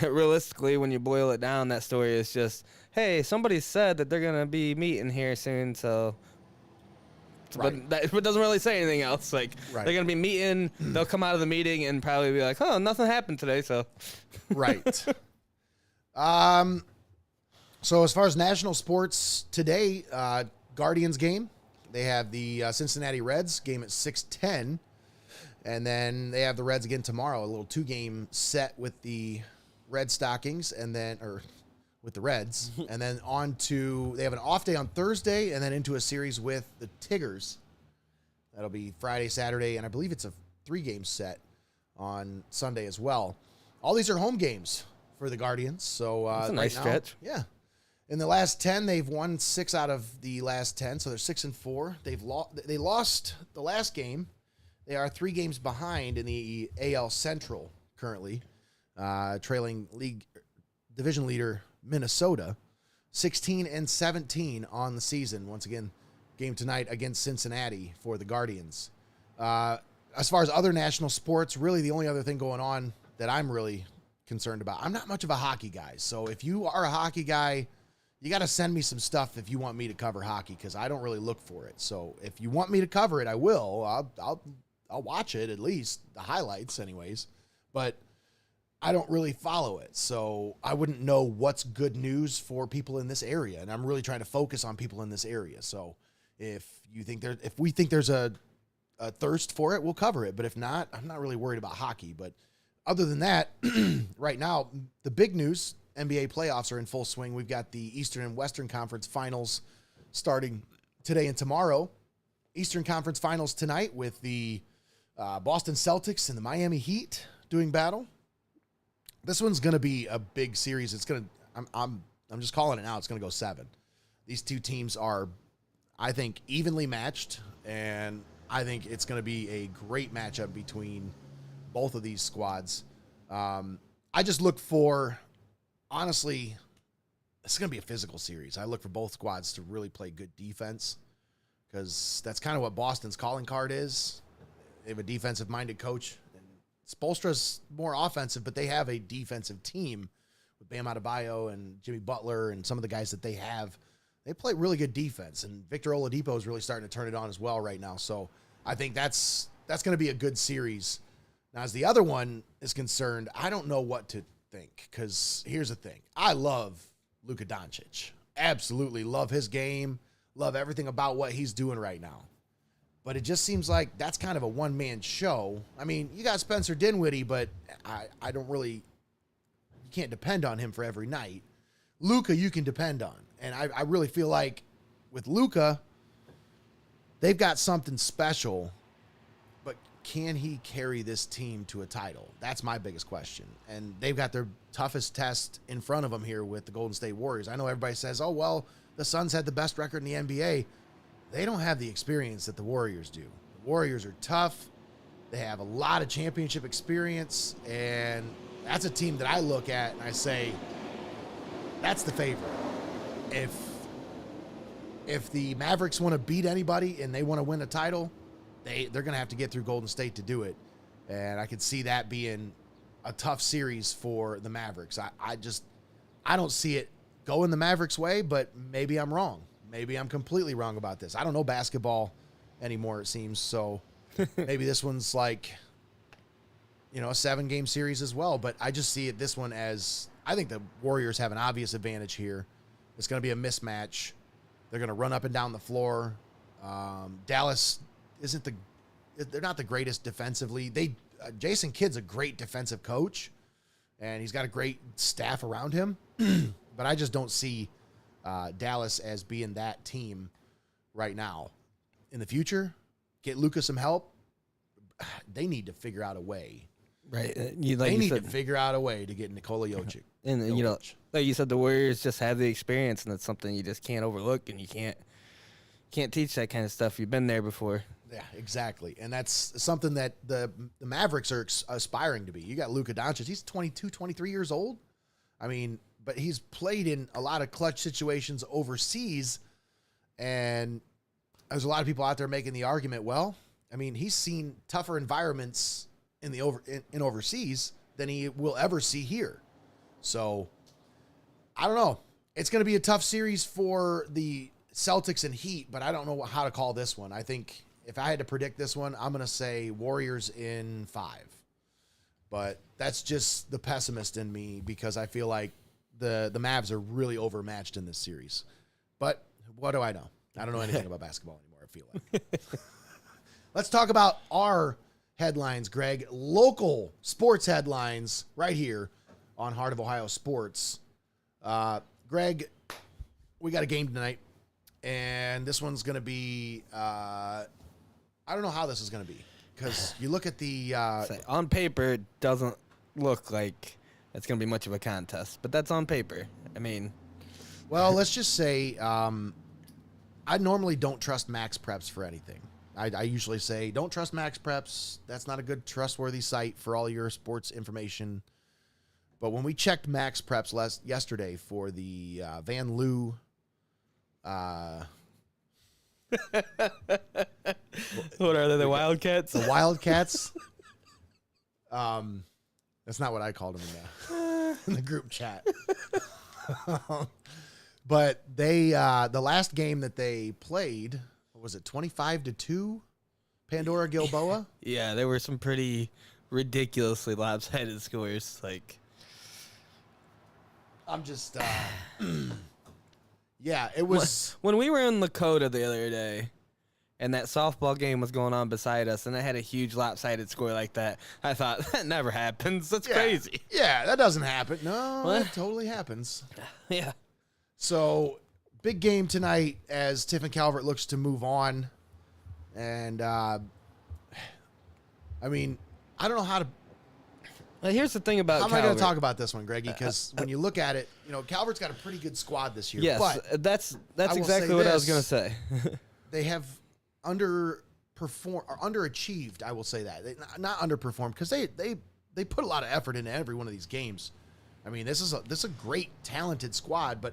realistically, when you boil it down, that story is just, hey, somebody said that they're going to be meeting here soon, so... Right. But it doesn't really say anything else. Like, right. They're going to be meeting, they'll come out of the meeting and probably be like, oh, nothing happened today, so... Right. So as far as national sports today, Guardians game, they have the Cincinnati Reds game at 6:10, and then they have the Reds again tomorrow, a little 2-game set with the Red Stockings, with the Reds, and then they have an off day on Thursday, and then into a series with the Tigers. That'll be Friday, Saturday, and I believe it's a 3-game set on Sunday as well. All these are home games for the Guardians, so that's a nice stretch. Yeah. In the last 10, they've won 6 out of the last 10, so they're 6-4. They lost the last game. They are 3 games behind in the AL Central currently, trailing league division leader Minnesota, 16-17 on the season. Once again, game tonight against Cincinnati for the Guardians. As far as other national sports, really the only other thing going on that I'm really concerned about, I'm not much of a hockey guy, so if you are a hockey guy, you got to send me some stuff if you want me to cover hockey, because I don't really look for it. So if you want me to cover it, I will. I'll watch it, at least the highlights anyways. But I don't really follow it, so I wouldn't know what's good news for people in this area, and I'm really trying to focus on people in this area. So if we think there's a thirst for it, we'll cover it. But if not, I'm not really worried about hockey. But other than that, right now, the big news, NBA playoffs are in full swing. We've got the Eastern and Western Conference Finals starting today and tomorrow. Eastern Conference Finals tonight with the Boston Celtics and the Miami Heat doing battle. This one's going to be a big series. It's going to, I'm just calling it now. It's going to go 7. These two teams are, I think, evenly matched, and I think it's going to be a great matchup between both of these squads. I just look for, honestly, it's going to be a physical series. I look for both squads to really play good defense, because that's kind of what Boston's calling card is. They have a defensive-minded coach. Spoelstra's more offensive, but they have a defensive team with Bam Adebayo and Jimmy Butler and some of the guys that they have. They play really good defense, and Victor Oladipo is really starting to turn it on as well right now. So I think that's going to be a good series. Now, as the other one is concerned, I don't know what to think, because here's the thing. I love Luka Doncic. Absolutely love his game, love everything about what he's doing right now. But it just seems like that's kind of a one-man show. I mean, you got Spencer Dinwiddie, but I don't really, you can't depend on him for every night. Luka, you can depend on. And I really feel like with Luka, they've got something special, but can he carry this team to a title? That's my biggest question. And they've got their toughest test in front of them here with the Golden State Warriors. I know everybody says, oh, well, the Suns had the best record in the NBA. They don't have the experience that the Warriors do. The Warriors are tough. They have a lot of championship experience, and that's a team that I look at and I say, that's the favorite. If the Mavericks want to beat anybody and they want to win a title, they're going to have to get through Golden State to do it. And I could see that being a tough series for the Mavericks. I don't see it going the Mavericks' way, but maybe I'm wrong. Maybe I'm completely wrong about this. I don't know basketball anymore, it seems. So maybe this one's like, a 7-game series as well. But I just see it this one as, I think the Warriors have an obvious advantage here. It's going to be a mismatch. They're going to run up and down the floor. Dallas they're not the greatest defensively. Jason Kidd's a great defensive coach, and he's got a great staff around him. But I just don't see Dallas as being that team right now. In the future, get Luka some help. They need to figure out a way. Right. They need to figure out a way to get Nikola Jokic. And like you said, the Warriors just have the experience, and that's something you just can't overlook, and you can't teach that kind of stuff. You've been there before. Yeah, exactly. And that's something that the Mavericks are aspiring to be. You got Luka Doncic. He's 22, 23 years old. I mean, but he's played in a lot of clutch situations overseas, and there's a lot of people out there making the argument, well, I mean, he's seen tougher environments in overseas than he will ever see here. So, I don't know. It's going to be a tough series for the Celtics and Heat, but I don't know how to call this one. I think if I had to predict this one, I'm going to say Warriors in 5. But that's just the pessimist in me, because I feel like the Mavs are really overmatched in this series. But what do I know? I don't know anything about basketball anymore, I feel like. Let's talk about our headlines, Greg. Local sports headlines right here on Heart of Ohio Sports. Greg, we got a game tonight, and this one's going to be I don't know how this is going to be, because you look at the on paper, it doesn't look like it's going to be much of a contest, but that's on paper. I mean, well, let's just say I normally don't trust Max Preps for anything. I usually say, don't trust Max Preps. That's not a good, trustworthy site for all your sports information. But when we checked Max Preps yesterday for the Van Loo, what are they, the Wildcats? The Wildcats. That's not what I called them in the group chat. But they, the last game that they played, what was it, 25-2? Pandora Gilboa? Yeah, there were some pretty ridiculously lopsided scores. Like, I'm just, yeah, it was. When we were in Lakota the other day, and that softball game was going on beside us, and it had a huge lopsided score like that, I thought, that never happens. That's crazy. Yeah, that doesn't happen. No, What? it totally happens. Yeah. So, big game tonight as Tiffin Calvert looks to move on. And, I mean, I don't know how to. Well, here's the thing about How am I going Calvert. to talk about this one, Greggy? Because when you look at it, you know, Calvert's got a pretty good squad this year. Yes, but that's I will exactly say what I was this. going to say. they have underperformed or underachieved. I will say that not underperformed because they put a lot of effort into every one of these games. I mean, this is a great talented squad, but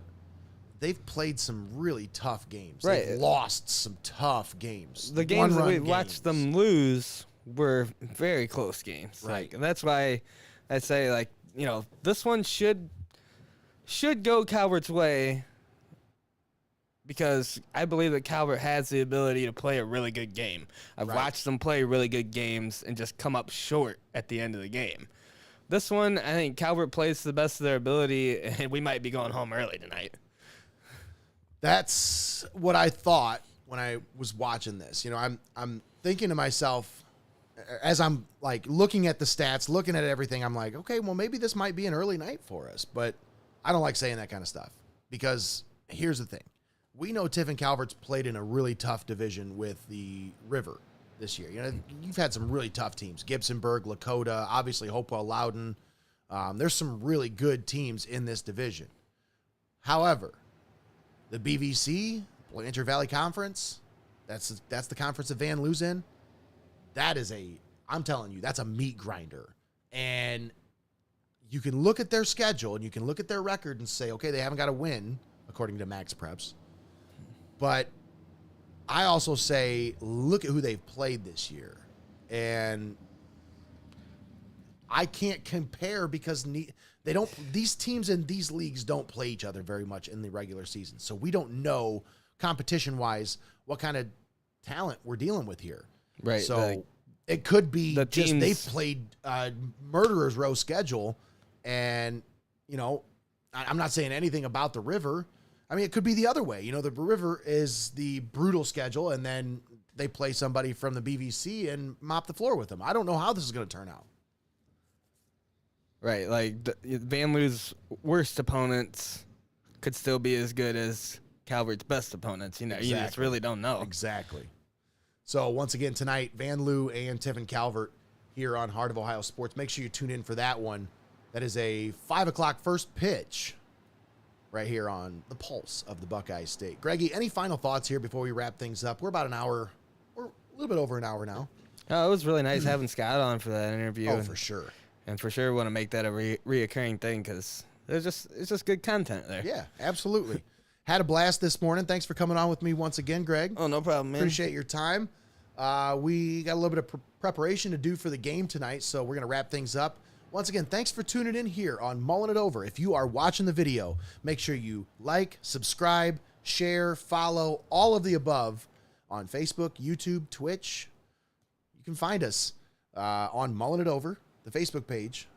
they've played some really tough games. Right. They've lost some tough games. The games that we One-run watched games. them lose were very close games. Right. Like, and that's why I say, like, you know, this one should go Calvert's way, because I believe that Calvert has the ability to play a really good game. I've Right. watched them play really good games and just come up short at the end of the game. This one, I think Calvert plays to the best of their ability, and we might be going home early tonight. That's what I thought when I was watching this. You know, I'm thinking to myself as I'm like looking at the stats, looking at everything, I'm like, okay, well maybe this might be an early night for us, but I don't like saying that kind of stuff because here's the thing. We know Tiffin Calvert's played in a really tough division with the River this year. You know, you've had some really tough teams, Gibsonburg, Lakota, obviously Hopewell Loudon. There's some really good teams in this division. However, the BVC, Blanchard Valley Conference, that's the conference that Van Loo's in. I'm telling you, that's a meat grinder. And you can look at their schedule and you can look at their record and say, okay, they haven't got a win, according to Max Preps. But I also say, look at who they've played this year. And I can't compare because these teams in these leagues don't play each other very much in the regular season. So we don't know competition-wise what kind of talent we're dealing with here. Right. So it could be the just teams- they played murderer's row schedule, and you know, I'm not saying anything about the River. I mean, it could be the other way. You know, the River is the brutal schedule, and then they play somebody from the BVC and mop the floor with them. I don't know how this is going to turn out. Right, like Van Loo's worst opponents could still be as good as Calvert's best opponents. You know, you just Exactly. really don't know. Exactly. So once again tonight, Van Loo and Tiffin Calvert here on Heart of Ohio Sports. Make sure you tune in for that one. That is a 5 o'clock first pitch right here on the pulse of the Buckeye State. Greggy, any final thoughts here before we wrap things up? We're about an hour, or a little bit over an hour now. Oh, it was really nice having Scott on for that interview. Oh, for sure. And for sure want to make that a reoccurring thing because it's just good content there. Yeah, absolutely. Had a blast this morning. Thanks for coming on with me once again, Greg. Oh, no problem, man. Appreciate your time. We got a little bit of preparation to do for the game tonight, so we're going to wrap things up. Once again, thanks for tuning in here on Mullin It Over. If you are watching the video, make sure you like, subscribe, share, follow, all of the above on Facebook, YouTube, Twitch. You can find us on Mullin It Over, the Facebook page.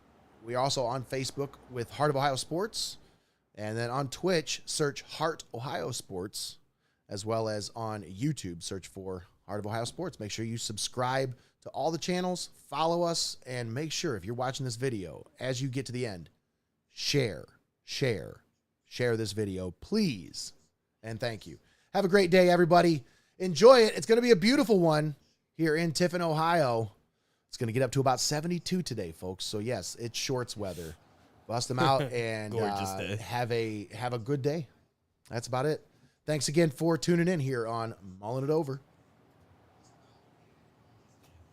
We are also on Facebook with Heart of Ohio Sports. And then on Twitch, search Heart Ohio Sports, as well as on YouTube, search for Heart of Ohio Sports. Make sure you subscribe to all the channels, follow us, and make sure if you're watching this video, as you get to the end, share this video, please. And thank you. Have a great day, everybody. Enjoy it. It's going to be a beautiful one here in Tiffin, Ohio. It's going to get up to about 72 today, folks. So, yes, it's shorts weather. Bust them out and Gorgeous day. have a good day. That's about it. Thanks again for tuning in here on Mullin It Over.